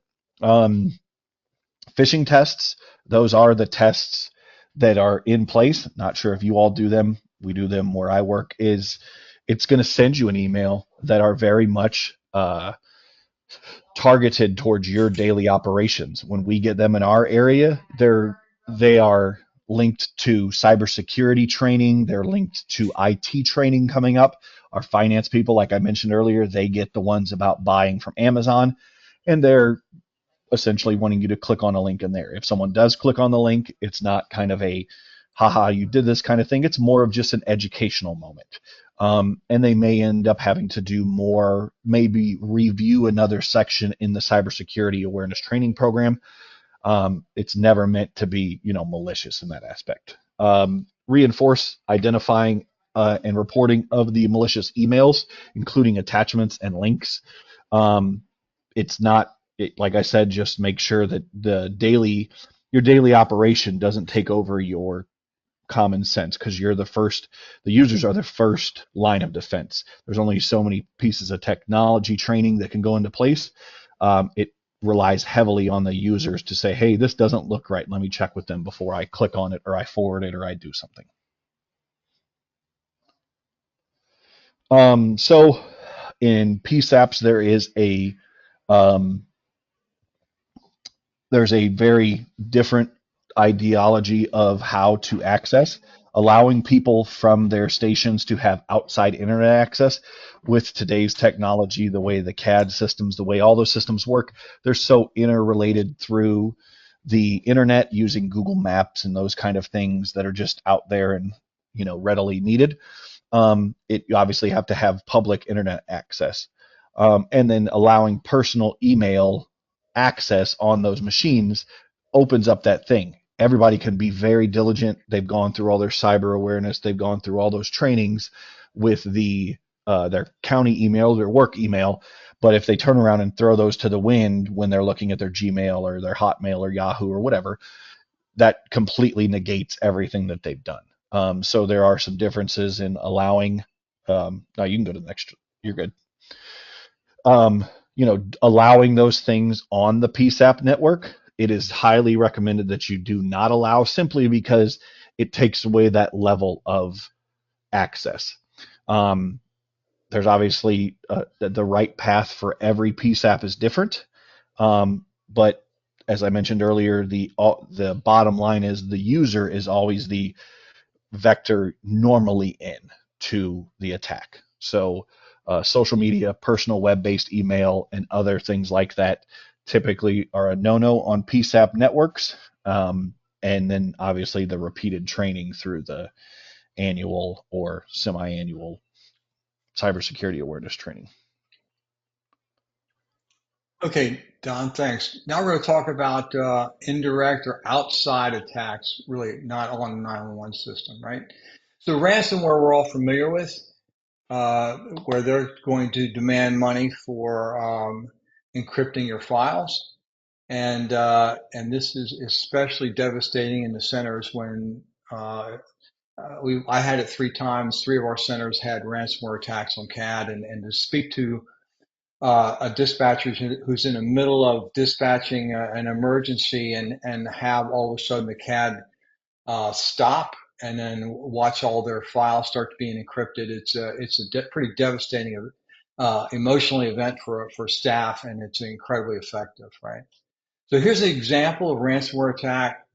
Phishing tests, those are the tests that are in place. Not sure if you all do them. We do them where I work. It's going to send you an email that are very much targeted towards your daily operations. When we get them in our area, they are linked to cybersecurity training. They're linked to IT training coming up. Our finance people, like I mentioned earlier, they get the ones about buying from Amazon, and they're essentially wanting you to click on a link in there. If someone does click on the link, it's not kind of a haha, you did this kind of thing. It's more of just an educational moment. And they may end up having to do more, maybe review another section in the cybersecurity awareness training program. It's never meant to be, malicious in that aspect. Reinforce identifying and reporting of the malicious emails, including attachments and links. It's not, like I said, just make sure that your daily operation doesn't take over your common sense, because the users are the first line of defense. There's only so many pieces of technology training that can go into place. It relies heavily on the users to say, hey, this doesn't look right. Let me check with them before I click on it or I forward it or I do something. So in PSAPs, um, there's a very different ideology of how to access, allowing people from their stations to have outside internet access. With today's technology, the way the CAD systems, the way all those systems work, they're so interrelated through the internet, using Google Maps and those kind of things that are just out there and readily needed. You obviously have to have public internet access, and then allowing personal email access on those machines opens up that thing. Everybody can be very diligent. They've gone through all their cyber awareness. They've gone through all those trainings with their county email, their work email. But if they turn around and throw those to the wind when they're looking at their Gmail or their Hotmail or Yahoo or whatever, that completely negates everything that they've done. So there are some differences in allowing. Now you can go to the next. You're good. Allowing those things on the PSAP network, it is highly recommended that you do not allow, simply because it takes away that level of access. There's obviously the right path for every PSAP is different, but as I mentioned earlier, the bottom line is the user is always the vector normally in to the attack. So social media, personal web-based email, and other things like that typically are a no-no on PSAP networks. And then obviously the repeated training through the annual or semi-annual cybersecurity awareness training. Okay, Don, thanks. Now we're going to talk about indirect or outside attacks, really not on the 911 system, right? So ransomware we're all familiar with, where they're going to demand money for encrypting your files. And this is especially devastating in the centers when I had it 3 times. 3 of our centers had ransomware attacks on CAD, and to speak to a dispatcher who's in the middle of dispatching an emergency and have all of a sudden the CAD stop and then watch all their files start being encrypted. It's a pretty devastating emotional event for staff, and it's incredibly effective, right? So here's an example of ransomware attack,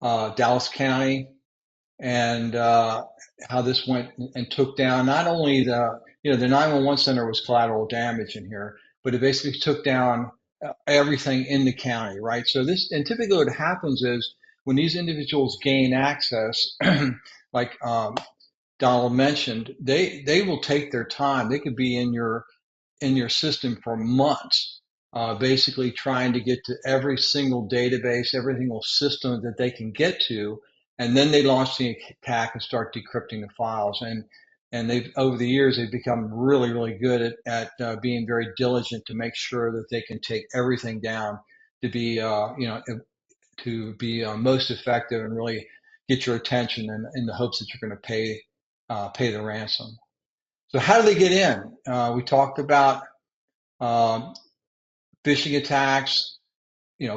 Dallas County, and how this went and took down not only the 911 center was collateral damage in here, but it basically took down everything in the county, right? So and typically what happens is when these individuals gain access, like Donald mentioned, they will take their time. They could be in your system for months, basically trying to get to every single database, every single system that they can get to, and then they launch the attack and start decrypting the files. And they've over the years they've become really really good at being very diligent to make sure that they can take everything down to be most effective and really get your attention in the hopes that you're going to pay the ransom. So how do they get in? We talked about um, phishing attacks,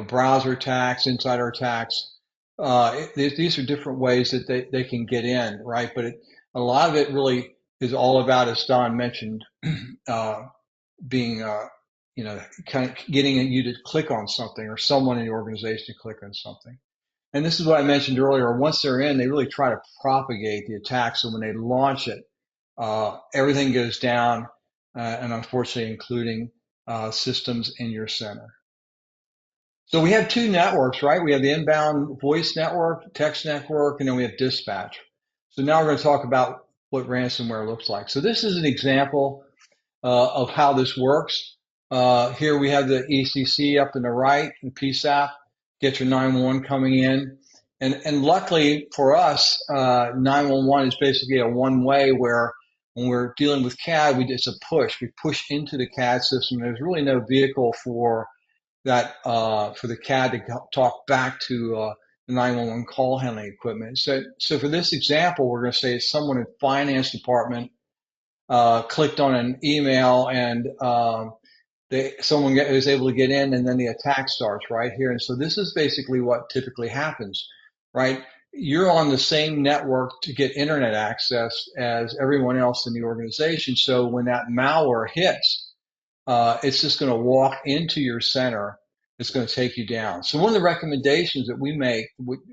browser attacks, insider attacks. These are different ways that they can get in, right? But a lot of it really is all about, as Don mentioned, uh, being, kind of getting you to click on something or someone in the organization to click on something. And this is what I mentioned earlier. Once they're in, they really try to propagate the attack. So when they launch it, everything goes down, and unfortunately, including systems in your center. So we have two networks, right? We have the inbound voice network, text network, and then we have dispatch. So now we're going to talk about what ransomware looks like. So this is an example of how this works. Here we have the ECC up in the right, and PSAP, get your 911 coming in. And luckily for us, 911 is basically a one-way where when we're dealing with CAD, it's a push. We push into the CAD system. There's really no vehicle for for the CAD to talk back to the 911 call handling equipment. So for this example, we're going to say someone in finance department clicked on an email and someone was able to get in, and then the attack starts right here. And so this is basically what typically happens, right? You're on the same network to get internet access as everyone else in the organization. So when that malware hits, it's just going to walk into your center. It's going to take you down. So one of the recommendations that we make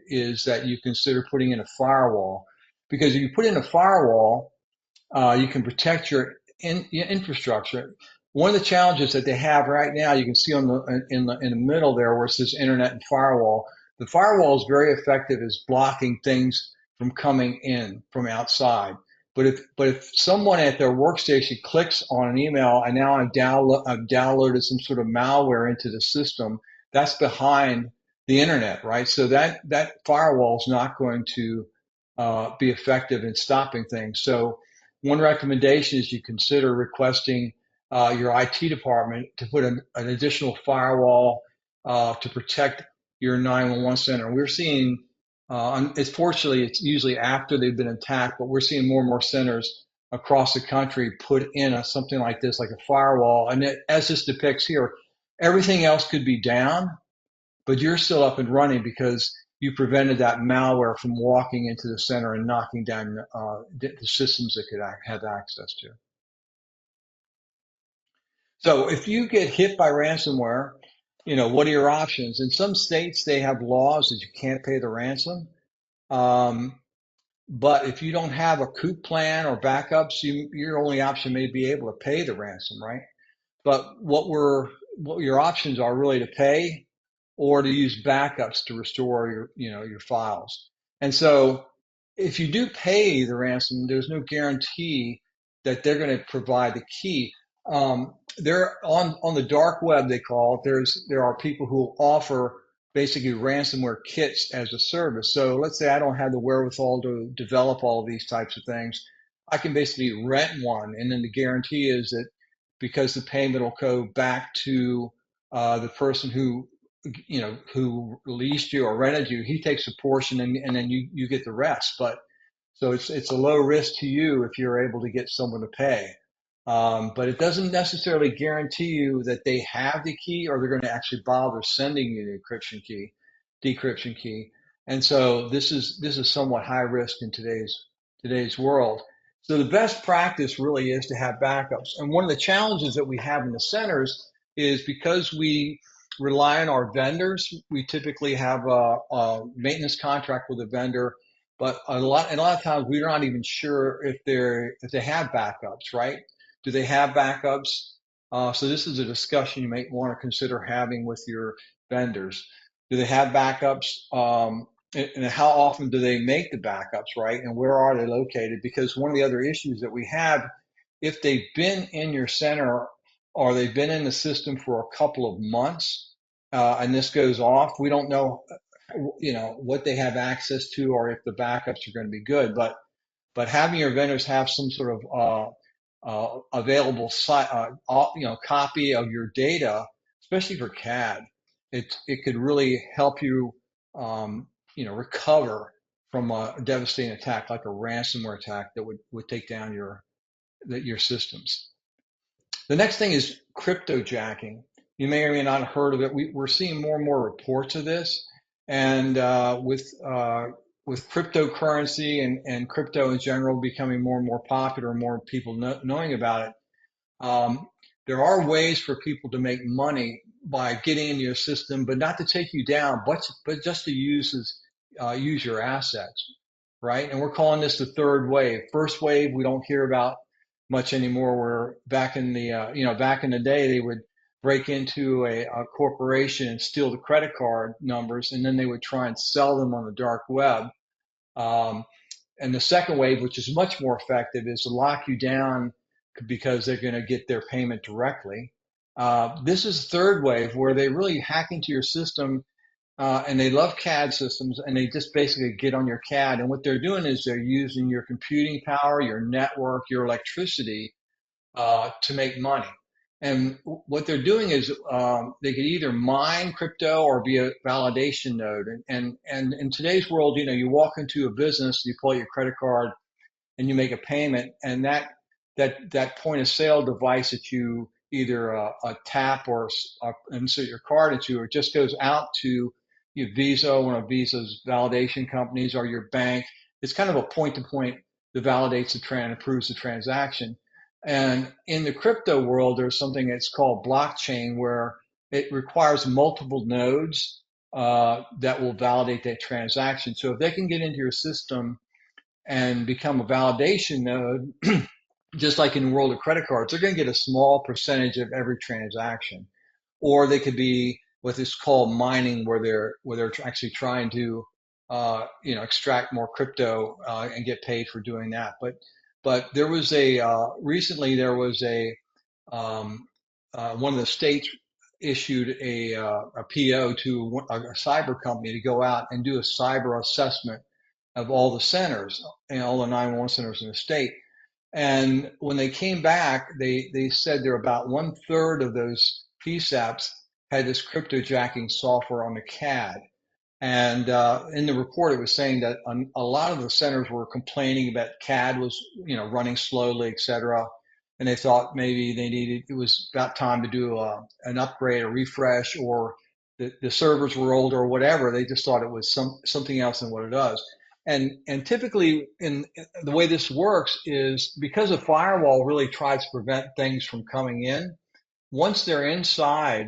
is that you consider putting in a firewall, because if you put in a firewall, you can protect your infrastructure. One of the challenges that they have right now, you can see on in the middle there where it says internet and firewall. The firewall is very effective as blocking things from coming in from outside. But if someone at their workstation clicks on an email and now I've downloaded some sort of malware into the system, that's behind the internet, right? So that firewall is not going to be effective in stopping things. So one recommendation is you consider requesting your IT department to put an additional firewall to protect your 911 center. We're seeing, fortunately, it's usually after they've been attacked, but we're seeing more and more centers across the country put in something like this, like a firewall. And as this depicts here, everything else could be down, but you're still up and running because you prevented that malware from walking into the center and knocking down the systems it could have access to. So if you get hit by ransomware, what are your options? In some states, they have laws that you can't pay the ransom. But if you don't have a coup plan or backups, your only option may be able to pay the ransom, right? But what your options are really to pay or to use backups to restore your files. And so if you do pay the ransom, there's no guarantee that they're going to provide the key. There on the dark web, they call it, there are people who offer basically ransomware kits as a service. So let's say I don't have the wherewithal to develop all of these types of things. I can basically rent one, and then the guarantee is that because the payment will go back to the person who leased you or rented you, he takes a portion, and then you get the rest. But so it's a low risk to you if you're able to get someone to pay. But it doesn't necessarily guarantee you that they have the key or they're going to actually bother sending you the decryption key. And so this is somewhat high risk in today's world. So the best practice really is to have backups. And one of the challenges that we have in the centers is because we rely on our vendors. We typically have a maintenance contract with a vendor, but a lot of times we're not even sure if they have backups, right? Do they have backups? So this is a discussion you might want to consider having with your vendors. Do they have backups? And how often do they make the backups, right? And where are they located? Because one of the other issues that we have, if they've been in your center or they've been in the system for a couple of months, and this goes off, we don't know, what they have access to or if the backups are going to be good. But having your vendors have some sort of available copy of your data, especially for CAD, it could really help you recover from a devastating attack like a ransomware attack that would take down your systems. The next thing is cryptojacking. You may or may not have heard of it. We're seeing more and more reports of this, and with cryptocurrency and crypto in general becoming more and more popular, more people knowing about it, there are ways for people to make money by getting into your system, but not to take you down, but just to use your assets, right? And we're calling this the third wave. First wave we don't hear about much anymore. Where back in the day they would break into a corporation and steal the credit card numbers, and then they would try and sell them on the dark web. Um, and the second wave, which is much more effective, is to lock you down because they're going to get their payment directly. This is the third wave where they really hack into your system, and they love CAD systems, and they just basically get on your CAD. And what they're doing is they're using your computing power, your network, your electricity to make money. And what they're doing is they could either mine crypto or be a validation node. And in today's world, you walk into a business, you pull out your credit card, and you make a payment, and that point of sale device that you either tap or insert your card into, or just goes out to your Visa, one of Visa's validation companies, or your bank. It's kind of a point to point that validates and approves the transaction. And in the crypto world, there's something that's called blockchain, where it requires multiple nodes that will validate that transaction. So if they can get into your system and become a validation node, just like in the world of credit cards, they're going to get a small percentage of every transaction. Or they could be what is called mining, where they're actually trying to extract more crypto and get paid for doing that. But there was recently there was one of the states issued a PO to a cyber company to go out and do a cyber assessment of all the centers and all the 911 centers in the state. And when they came back, they said there about 1/3 of those PSAPs had this cryptojacking software on the CAD. And in the report, it was saying that a lot of the centers were complaining that CAD was, running slowly, et cetera. And they thought maybe it was about time to do an upgrade, a refresh, or the servers were old or whatever. They just thought it was something else than what it does. And typically, in the way this works is because a firewall really tries to prevent things from coming in. Once they're inside,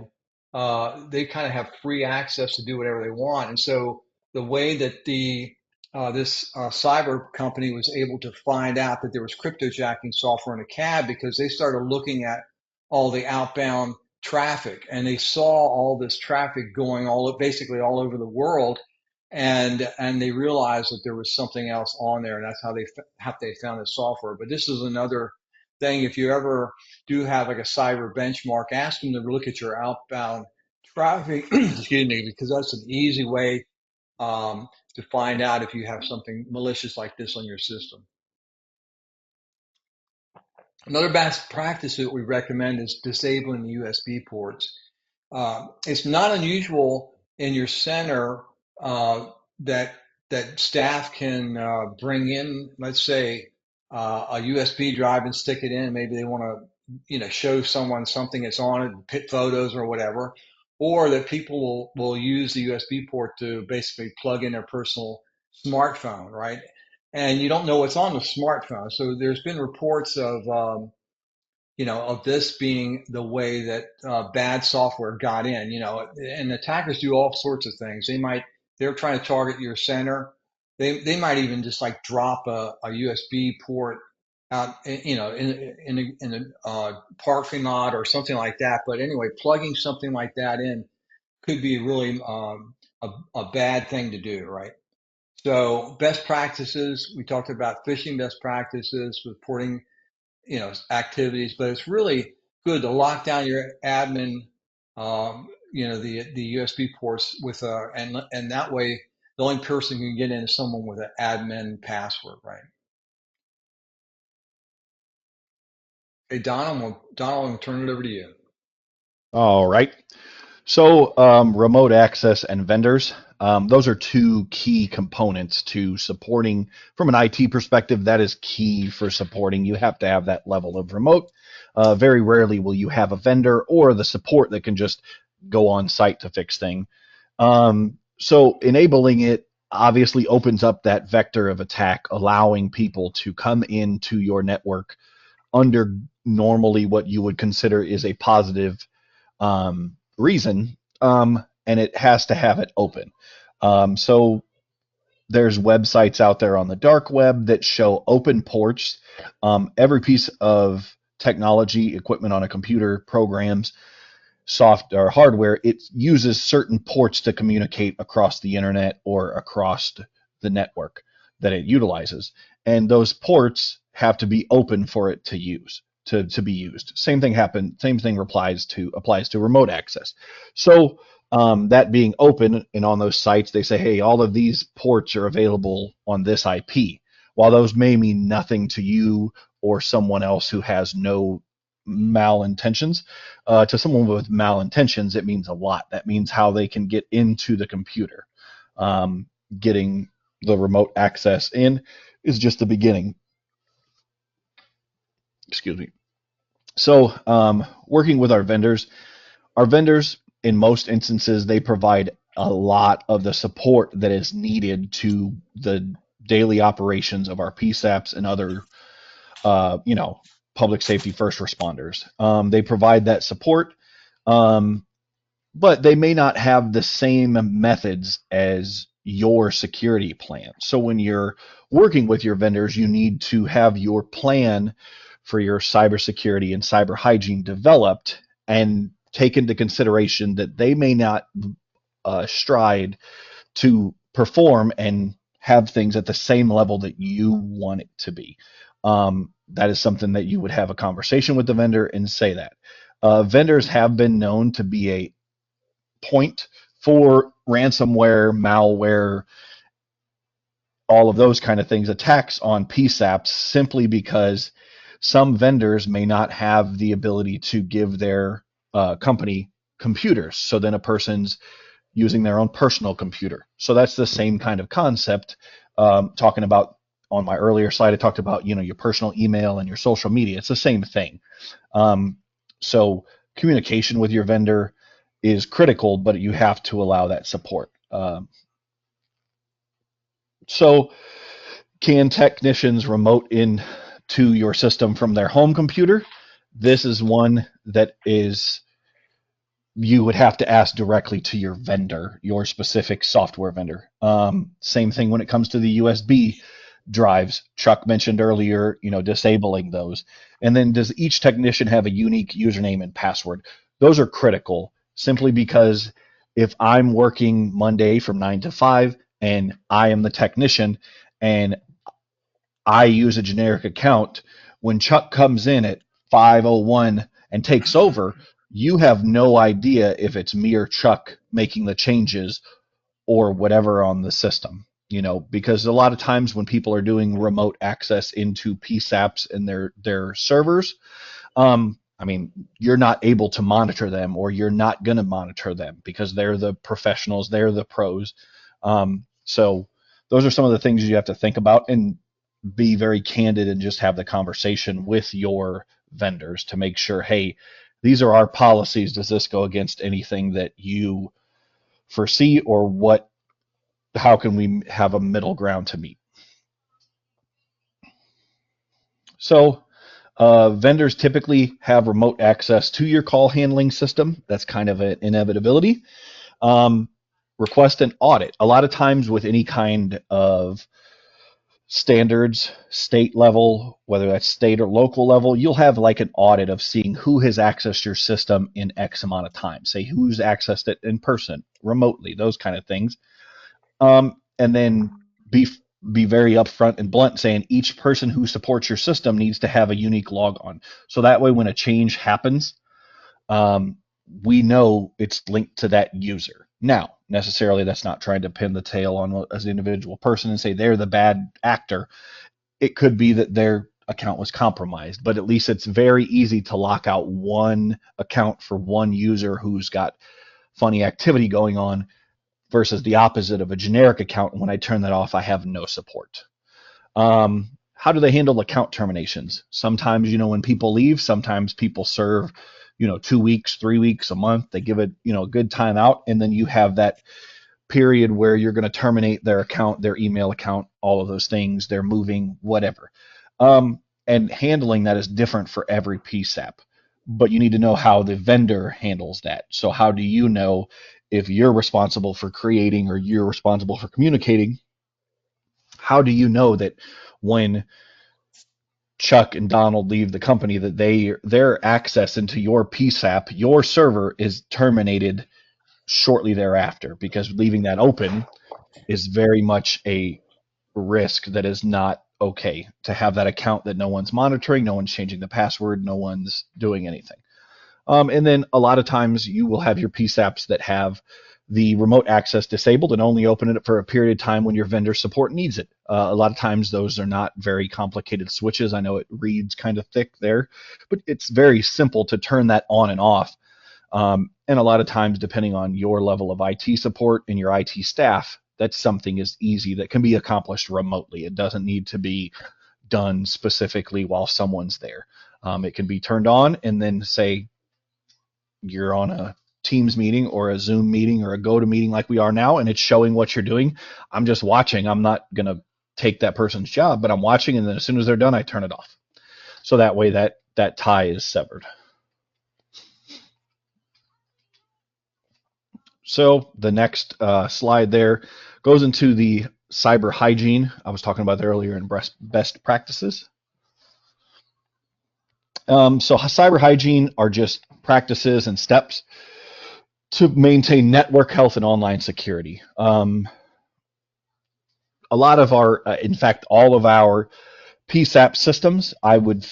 they kind of have free access to do whatever they want. And so the way that this cyber company was able to find out that there was cryptojacking software in a cab, because they started looking at all the outbound traffic, and they saw all this traffic going basically all over the world, and they realized that there was something else on there, and that's how they found the software. But this is another thing. If you ever do have like a cyber benchmark, ask them to look at your outbound traffic, excuse me, because that's an easy way to find out if you have something malicious like this on your system. Another best practice that we recommend is disabling the USB ports. It's not unusual in your center that staff can bring in, let's say, a USB drive and stick it in. Maybe they want to, show someone something that's on it, pit photos or whatever, or that people will use the USB port to basically plug in their personal smartphone, right? And you don't know what's on the smartphone. So there's been reports of this being the way that bad software got in, and attackers do all sorts of things. They're trying to target your center. They might even just like drop a USB port out, in a parking lot or something like that. But anyway, plugging something like that in could be really a bad thing to do, right? So best practices, we talked about phishing best practices, reporting activities, but it's really good to lock down your admin, the USB ports with and that way the only person who can get in is someone with an admin password, right? Hey, Donald, I'm going to turn it over to you. All right. So, remote access and vendors, those are two key components to supporting from an IT perspective. That is key for supporting. You have to have that level of remote. Very rarely will you have a vendor or the support that can just go on site to fix things. So enabling it obviously opens up that vector of attack, allowing people to come into your network under normally what you would consider is a positive reason, and it has to have it open. So there's websites out there on the dark web that show open ports. Every piece of technology, equipment on a computer, programs, soft or hardware, it uses certain ports to communicate across the internet or across the network that it utilizes. And those ports have to be open for it to use, to be used. Same thing applies to remote access. So that being open and on those sites, they say, hey, all of these ports are available on this IP. While those may mean nothing to you or someone else who has no malintentions, to someone with malintentions, it means a lot. That means how they can get into the computer. Getting the remote access in is just the beginning. Excuse me. So, working with our vendors in most instances, they provide a lot of the support that is needed to the daily operations of our PSAPs and other, public safety first responders. They provide that support, but they may not have the same methods as your security plan. So when you're working with your vendors, you need to have your plan for your cybersecurity and cyber hygiene developed and take into consideration that they may not stride to perform and have things at the same level that you want it to be. That is something that you would have a conversation with the vendor and say that. Vendors have been known to be a point for ransomware, malware, all of those kind of things, attacks on PSAPs, simply because some vendors may not have the ability to give their company computers. So then a person's using their own personal computer. So that's the same kind of concept. Talking about on my earlier slide, I talked about your personal email and your social media. It's the same thing. So communication with your vendor is critical, but you have to allow that support. So can technicians remote in to your system from their home computer? This is one that is you would have to ask directly to your vendor, your specific software vendor. Same thing when it comes to the USB drives. Chuck mentioned earlier, disabling those. And then does each technician have a unique username and password? Those are critical simply because if I'm working Monday from 9 to 5 and I am the technician and I use a generic account, when Chuck comes in at 5:01 and takes over, you have no idea if it's me or Chuck making the changes or whatever on the system, because a lot of times when people are doing remote access into PSAPs and their servers, you're not able to monitor them, or you're not going to monitor them because they're the professionals, they're the pros. So those are some of the things you have to think about. And be very candid and just have the conversation with your vendors to make sure, hey, these are our policies. Does this go against anything that you foresee, or what? How can we have a middle ground to meet? So vendors typically have remote access to your call handling system. That's kind of an inevitability. Request an audit. A lot of times with any kind of standards, state level, whether that's state or local level, you'll have like an audit of seeing who has accessed your system in X amount of time. Say who's accessed it in person, remotely, those kind of things. And then be very upfront and blunt, saying each person who supports your system needs to have a unique log on. So that way, when a change happens, we know it's linked to that user. Now, necessarily, that's not trying to pin the tail on as an individual person and say they're the bad actor. It could be that their account was compromised, but at least it's very easy to lock out one account for one user who's got funny activity going on versus the opposite of a generic account. When I turn that off, I have no support. How do they handle account terminations? Sometimes, when people leave, sometimes people serve, 2 weeks, 3 weeks, a month. They give it, a good time out. And then you have that period where you're going to terminate their account, their email account, all of those things. They're moving, whatever. And handling that is different for every PSAP. But you need to know how the vendor handles that. So how do you know if you're responsible for creating or you're responsible for communicating? How do you know that when Chuck and Donald leave the company that their access into your PSAP, your server, is terminated shortly thereafter? Because leaving that open is very much a risk that is not okay, to have that account that no one's monitoring, no one's changing the password, no one's doing anything. And then a lot of times you will have your PSAPs that have the remote access disabled and only open it for a period of time when your vendor support needs it. A lot of times those are not very complicated switches. I know it reads kind of thick there, but it's very simple to turn that on and off. And a lot of times, depending on your level of IT support and your IT staff, that's something is easy that can be accomplished remotely. It doesn't need to be done specifically while someone's there. It can be turned on, and then say you're on a Teams meeting or a Zoom meeting or a GoTo meeting like we are now, and it's showing what you're doing. I'm just watching. I'm not going to take that person's job, but I'm watching, and then as soon as they're done, I turn it off. So that way that tie is severed. So the next slide there goes into the cyber hygiene I was talking about earlier in best practices. So cyber hygiene are just practices and steps to maintain network health and online security. A lot of our, in fact, all of our PSAP systems, I would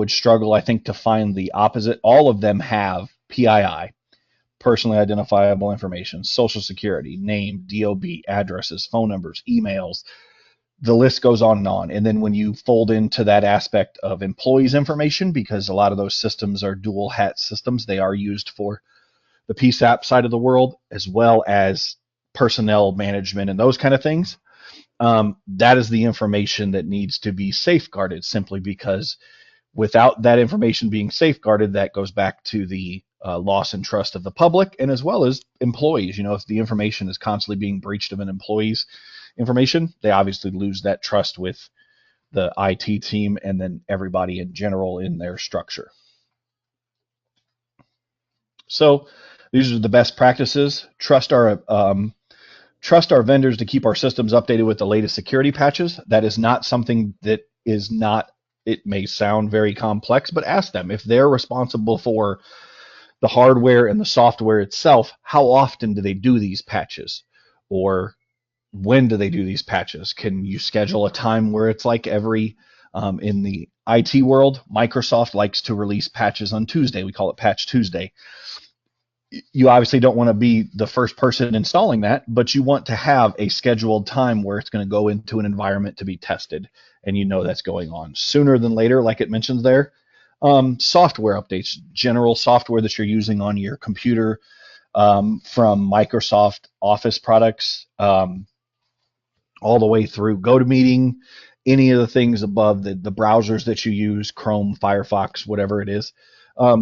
struggle, I think, to find the opposite. All of them have PII, personally identifiable information, social security, name, DOB, addresses, phone numbers, emails. The list goes on and on. And then when you fold into that aspect of employees' information, because a lot of those systems are dual hat systems, they are used for the PSAP side of the world as well as personnel management and those kind of things. That is the information that needs to be safeguarded, simply because without that information being safeguarded, that goes back to the loss and trust of the public and as well as employees. If the information is constantly being breached of an employee's information, they obviously lose that trust with the IT team and then everybody in general in their structure. So these are the best practices. Trust our vendors to keep our systems updated with the latest security patches. That is not something that is not, it may sound very complex, but ask them if they're responsible for the hardware and the software itself. How often do they do these patches? Or when do they do these patches? Can you schedule a time where it's like every, in the IT world, Microsoft likes to release patches on Tuesday. We call it Patch Tuesday. You obviously don't want to be the first person installing that, but you want to have a scheduled time where it's going to go into an environment to be tested, and that's going on sooner than later, like it mentions there. Software updates, general software that you're using on your computer, from Microsoft Office products, all the way through GoToMeeting any of the things above the browsers that you use, Chrome, Firefox, whatever it is,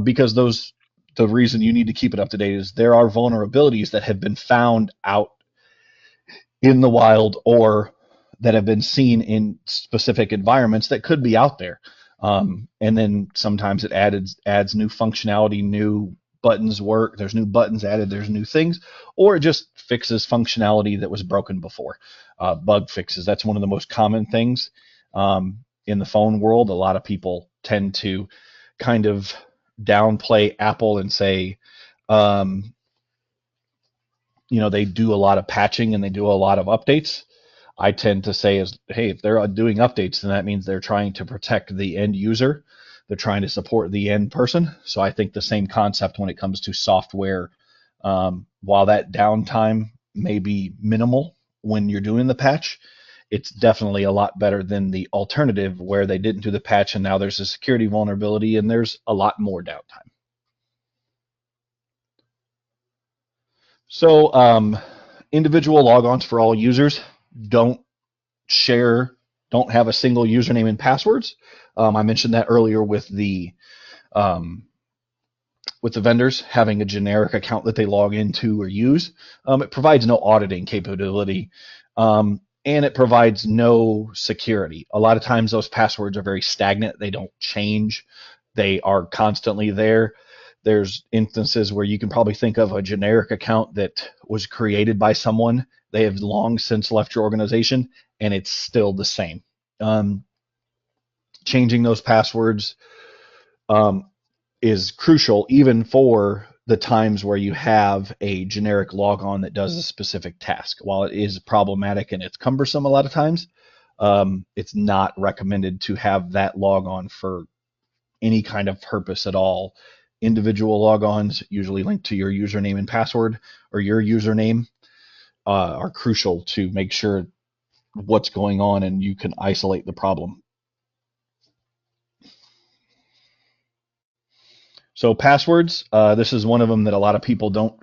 because the reason you need to keep it up to date is there are vulnerabilities that have been found out in the wild or that have been seen in specific environments that could be out there. And then sometimes it adds new functionality, new buttons work, there's new buttons added, there's new things, or it just fixes functionality that was broken before. Bug fixes, that's one of the most common things in the phone world. A lot of people tend to kind of downplay Apple and say, they do a lot of patching and they do a lot of updates. I tend to say is, hey, if they're doing updates, then that means they're trying to protect the end user. They're trying to support the end person. So I think the same concept when it comes to software. While that downtime may be minimal when you're doing the patch, it's definitely a lot better than the alternative where they didn't do the patch and now there's a security vulnerability and there's a lot more downtime. So individual logons for all users. Don't have a single username and passwords. I mentioned that earlier with the vendors having a generic account that they log into or use. It provides no auditing capability, and it provides no security. A lot of times those passwords are very stagnant. They don't change. They are constantly there. There's instances where you can probably think of a generic account that was created by someone. They have long since left your organization, and it's still the same. Changing those passwords is crucial, even for the times where you have a generic logon that does a specific task. While it is problematic and it's cumbersome a lot of times, it's not recommended to have that logon for any kind of purpose at all. Individual logons, usually linked to your username and password or your username, are crucial to make sure what's going on and you can isolate the problem. So passwords, this is one of them that a lot of people don't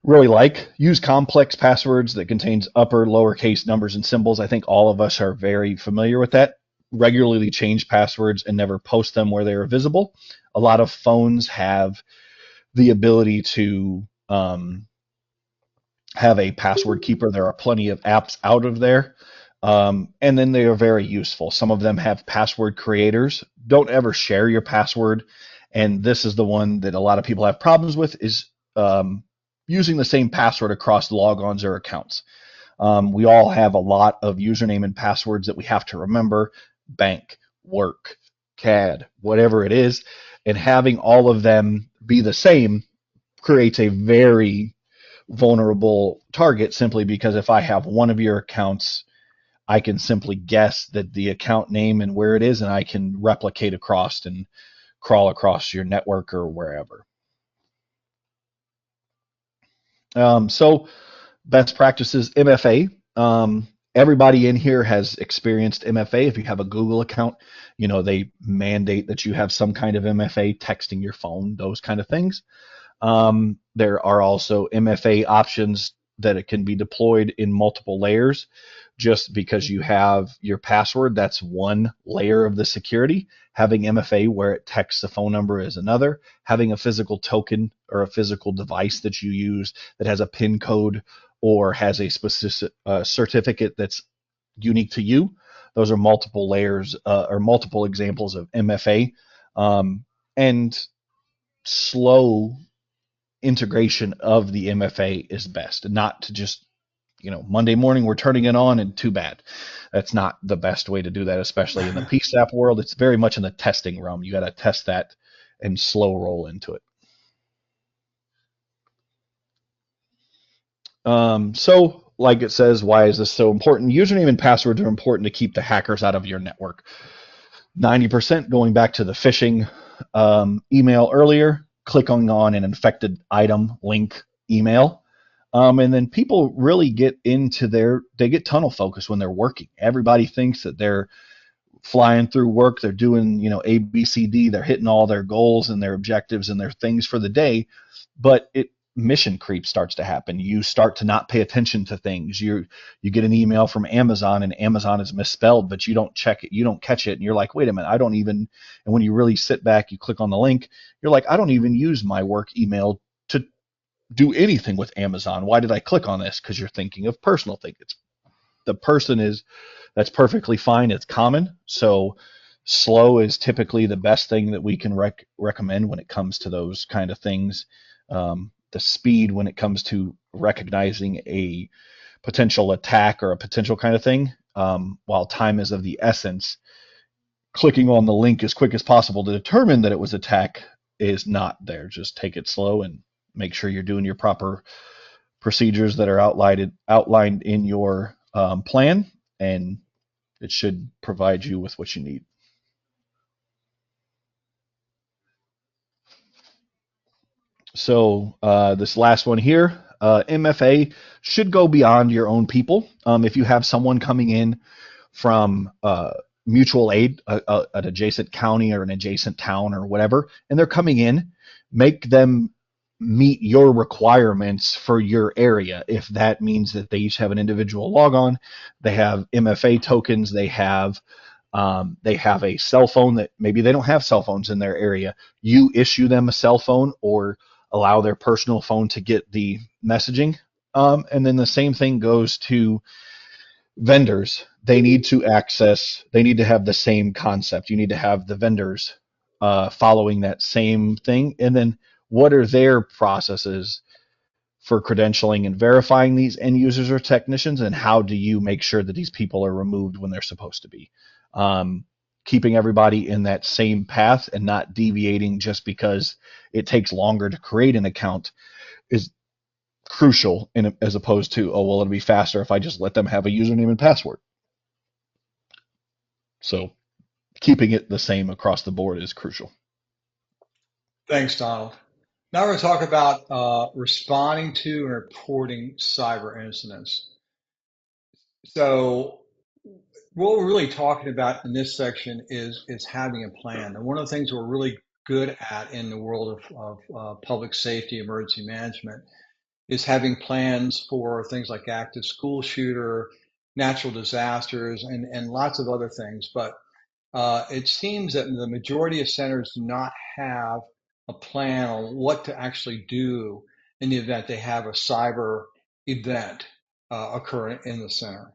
really like. Use complex passwords that contains upper, lowercase numbers and symbols. I think all of us are very familiar with that. Regularly change passwords and never post them where they are visible. A lot of phones have the ability to have a password keeper. There are plenty of apps out of there. And then they are very useful. Some of them have password creators. Don't ever share your password. And this is the one that a lot of people have problems with, is using the same password across logons or accounts. We all have a lot of username and passwords that we have to remember: bank, work, CAD, whatever it is. And having all of them be the same creates a very vulnerable target, simply because if I have one of your accounts, I can simply guess that the account name and where it is, and I can replicate across and crawl across your network or wherever. So best practices, MFA. Everybody in here has experienced MFA. If you have a Google account, they mandate that you have some kind of MFA, texting your phone, those kind of things. There are also MFA options that it can be deployed in multiple layers. Just because you have your password, that's one layer of the security. Having MFA where it texts the phone number is another. Having a physical token or a physical device that you use that has a PIN code or has a specific certificate that's unique to you. Those are multiple layers or multiple examples of MFA. And slow integration of the MFA is best, not to just, Monday morning we're turning it on and too bad. That's not the best way to do that, especially in the PSAP world. It's very much in the testing realm. You got to test that and slow roll into it. So like it says, why is this so important? Username and passwords are important to keep the hackers out of your network. 90%, going back to the phishing email earlier, clicking on an infected item, link, email. And then people really get they get tunnel focused when they're working. Everybody thinks that they're flying through work. They're doing, A, B, C, D. They're hitting all their goals and their objectives and their things for the day. But mission creep starts to happen. You start to not pay attention to things. You get an email from Amazon and Amazon is misspelled, but you don't check it, you don't catch it, and you're like, wait a minute, I don't even. And when you really sit back, you click on the link, you're like, I don't even use my work email to do anything with Amazon. Why did I click on this? Because you're thinking of personal things. It's the person is That's perfectly fine. It's common. So slow is typically the best thing that we can recommend when it comes to those kind of things. The speed when it comes to recognizing a potential attack or a potential kind of thing, while time is of the essence, clicking on the link as quick as possible to determine that it was attack is not there. Just take it slow and make sure you're doing your proper procedures that are outlined in your plan, and it should provide you with what you need. So this last one here, MFA should go beyond your own people. If you have someone coming in from mutual aid, an adjacent county or an adjacent town or whatever, and they're coming in, make them meet your requirements for your area. If that means that they each have an individual logon, they have MFA tokens, they have a cell phone that maybe they don't have cell phones in their area. You issue them a cell phone or allow their personal phone to get the messaging. And then the same thing goes to vendors. They need to have the same concept. You need to have the vendors following that same thing. And then what are their processes for credentialing and verifying these end users or technicians, and how do you make sure that these people are removed when they're supposed to be? Keeping everybody in that same path and not deviating just because it takes longer to create an account is crucial, as opposed to, oh, well, it'll be faster if I just let them have a username and password. So keeping it the same across the board is crucial. Thanks, Donald. Now we're going to talk about responding to and reporting cyber incidents. So what we're really talking about in this section is having a plan. And one of the things we're really good at in the world of public safety, emergency management, is having plans for things like active school shooter, natural disasters, and lots of other things. But it seems that the majority of centers do not have a plan on what to actually do in the event they have a cyber event occur in the center.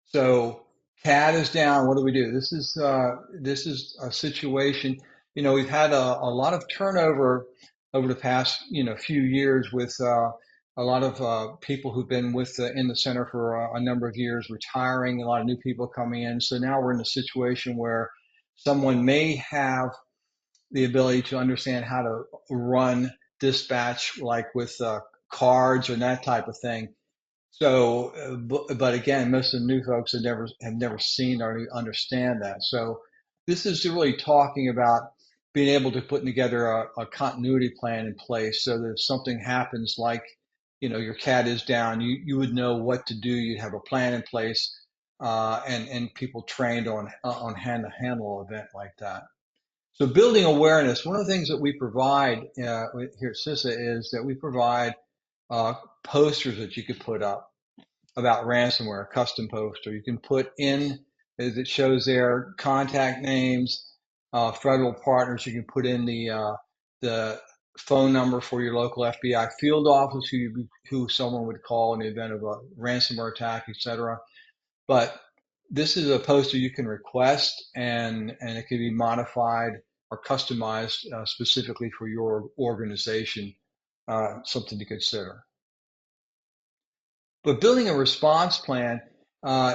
So CAD is down. What do we do? This is a situation. We've had a lot of turnover over the past few years with a lot of people who've been in the center for a number of years retiring. A lot of new people coming in. So now we're in a situation where someone may have the ability to understand how to run dispatch, like with cards or that type of thing. So, but again, most of the new folks have never seen or understand that. So, this is really talking about being able to put together a continuity plan in place, so that if something happens, like your cat is down, you would know what to do. You'd have a plan in place, and people trained on how to handle an event like that. So, building awareness. One of the things that we provide here at CISA is that we provide posters that you could put up about ransomware, a custom poster. You can put in, as it shows there, contact names, federal partners. You can put in the phone number for your local FBI field office, who someone would call in the event of a ransomware attack, etc. But this is a poster you can request, and it can be modified or customized specifically for your organization. Something to consider. But building a response plan,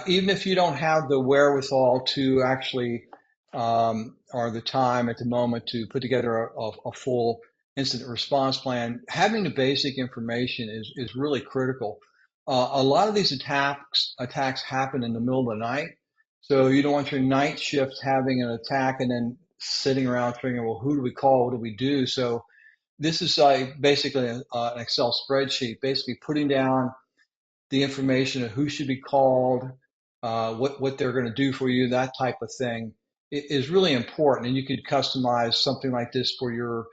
even if you don't have the wherewithal to actually, or the time at the moment to put together a full incident response plan, having the basic information is really critical. A lot of these attacks happen in the middle of the night, so you don't want your night shift having an attack and then sitting around figuring, well, who do we call? What do we do? So this is basically an Excel spreadsheet, basically putting down the information of who should be called, what they're going to do for you, that type of thing is really important. And you could customize something like this for your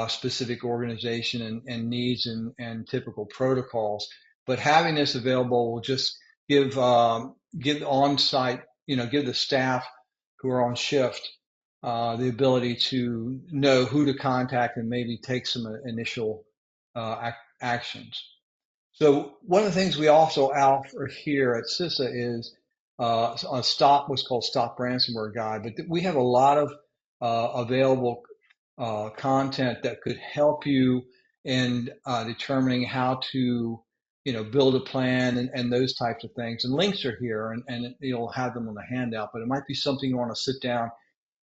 specific organization and needs and typical protocols. But having this available will just give on-site, give the staff who are on shift the ability to know who to contact and maybe take some initial actions. So one of the things we also offer here at CISA is what's called Stop Ransomware Guide. But we have a lot of available content that could help you in determining how to, build a plan and those types of things. And links are here, and you'll have them on the handout. But it might be something you want to sit down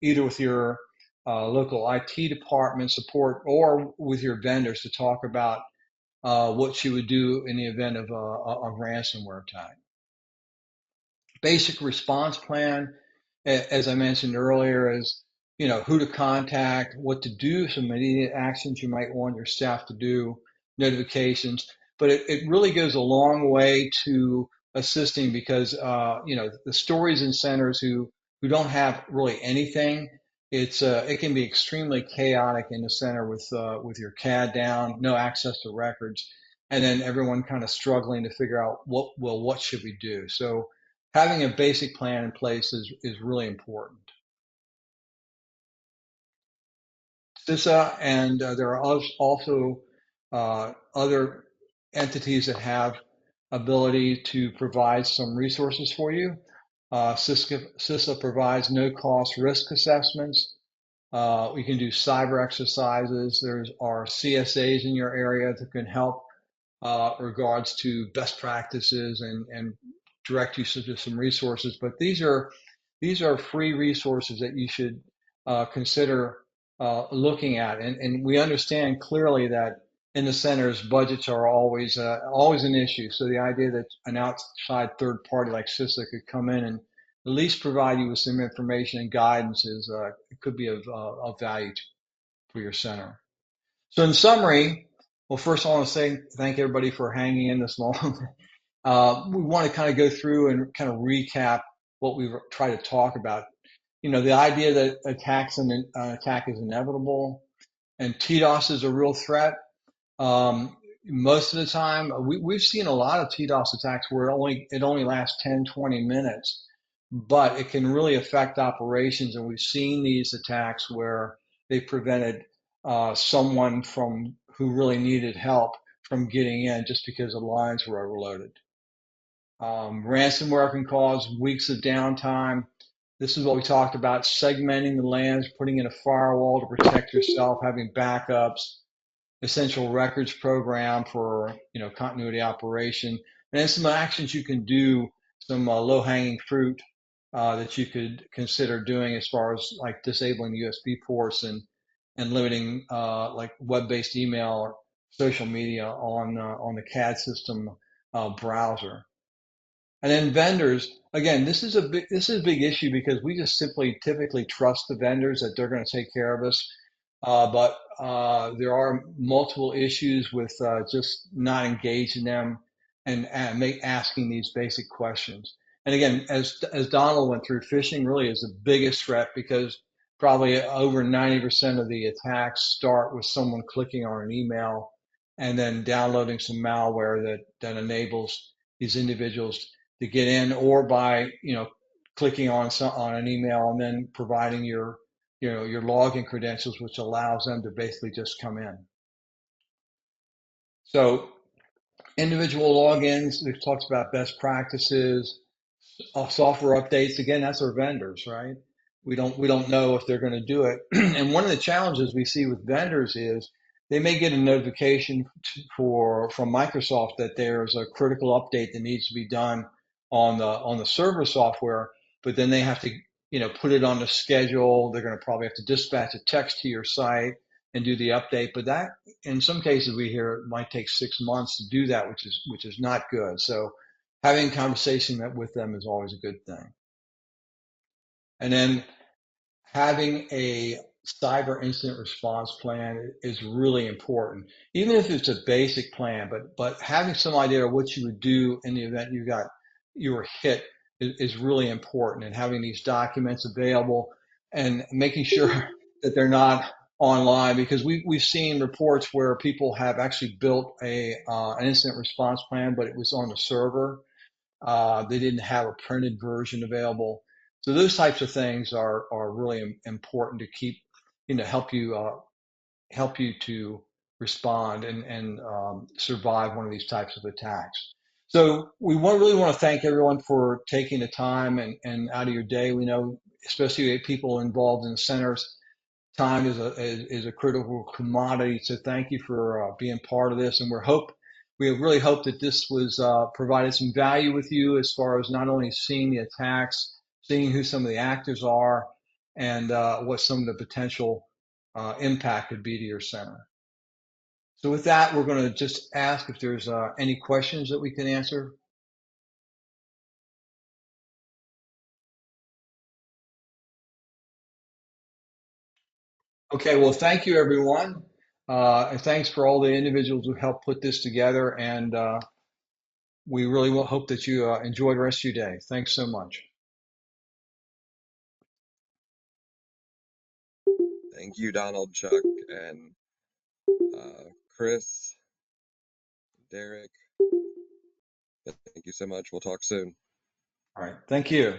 either with your local IT department support or with your vendors to talk about what you would do in the event of a ransomware attack. Basic response plan, as I mentioned earlier, is who to contact, what to do, some immediate actions you might want your staff to do, notifications. But it really goes a long way to assisting because the stories in centers who don't have really anything, it can be extremely chaotic in the center with your CAD down, no access to records, and then everyone kind of struggling to figure out what should we do. So having a basic plan in place is really important. CISA, and there are also other entities that have ability to provide some resources for you. CISA provides no-cost risk assessments. We can do cyber exercises. There are CSAs in your area that can help regards to best practices and direct you to some resources. But these are free resources that you should consider looking at. And we understand clearly that in the centers, budgets are always an issue. So the idea that an outside third party like CISA could come in and at least provide you with some information and guidance it could be of value for your center. So in summary, well, first I want to say thank everybody for hanging in this long. We want to kind of go through and kind of recap what we've tried to talk about. The idea that attack is inevitable and TDOS is a real threat. Most of the time, we've seen a lot of TDOS attacks where it only lasts 10, 20 minutes, but it can really affect operations. And we've seen these attacks where they prevented someone who really needed help from getting in just because the lines were overloaded. Ransomware can cause weeks of downtime. This is what we talked about, segmenting the lands, putting in a firewall to protect yourself, having backups, essential records program for continuity operation, and then some actions you can do, some low-hanging fruit that you could consider doing as far as like disabling USB ports and limiting like web-based email or social media on the CAD system browser. And then vendors, again, this is a big issue because we just simply typically trust the vendors that they're going to take care of us. But there are multiple issues with just not engaging them and asking these basic questions. And again, as Donald went through, phishing really is the biggest threat because probably over 90% of the attacks start with someone clicking on an email and then downloading some malware that enables these individuals to get in, or by clicking on an email and then providing your login credentials, which allows them to basically just come in. So individual logins, we've talked about best practices, software updates. Again, that's our vendors, right? We don't know if they're going to do it. And one of the challenges we see with vendors is they may get a notification from Microsoft that there's a critical update that needs to be done on the server software, but then they have to put it on the schedule. They're going to probably have to dispatch a text to your site and do the update. But that, in some cases, we hear it might take 6 months to do that, which is not good. So having a conversation with them is always a good thing. And then having a cyber incident response plan is really important, even if it's a basic plan, but having some idea of what you would do in the event you were hit is really important, and having these documents available and making sure that they're not online, because we've seen reports where people have actually built an incident response plan, but it was on the server. They didn't have a printed version available. So those types of things are really important to keep, help you to respond and survive one of these types of attacks. So we really want to thank everyone for taking the time and out of your day. We know, especially people involved in the centers, time is a critical commodity. So thank you for being part of this, and we really hope that this was provided some value with you as far as not only seeing the attacks, seeing who some of the actors are, and what some of the potential impact could be to your center. So with that, we're going to just ask if there's any questions that we can answer. Okay, well, thank you, everyone. And thanks for all the individuals who helped put this together. And we really will hope that you enjoy the rest of your day. Thanks so much. Thank you, Donald, Chuck, and Chris, Derek. Thank you so much. We'll talk soon. All right. Thank you.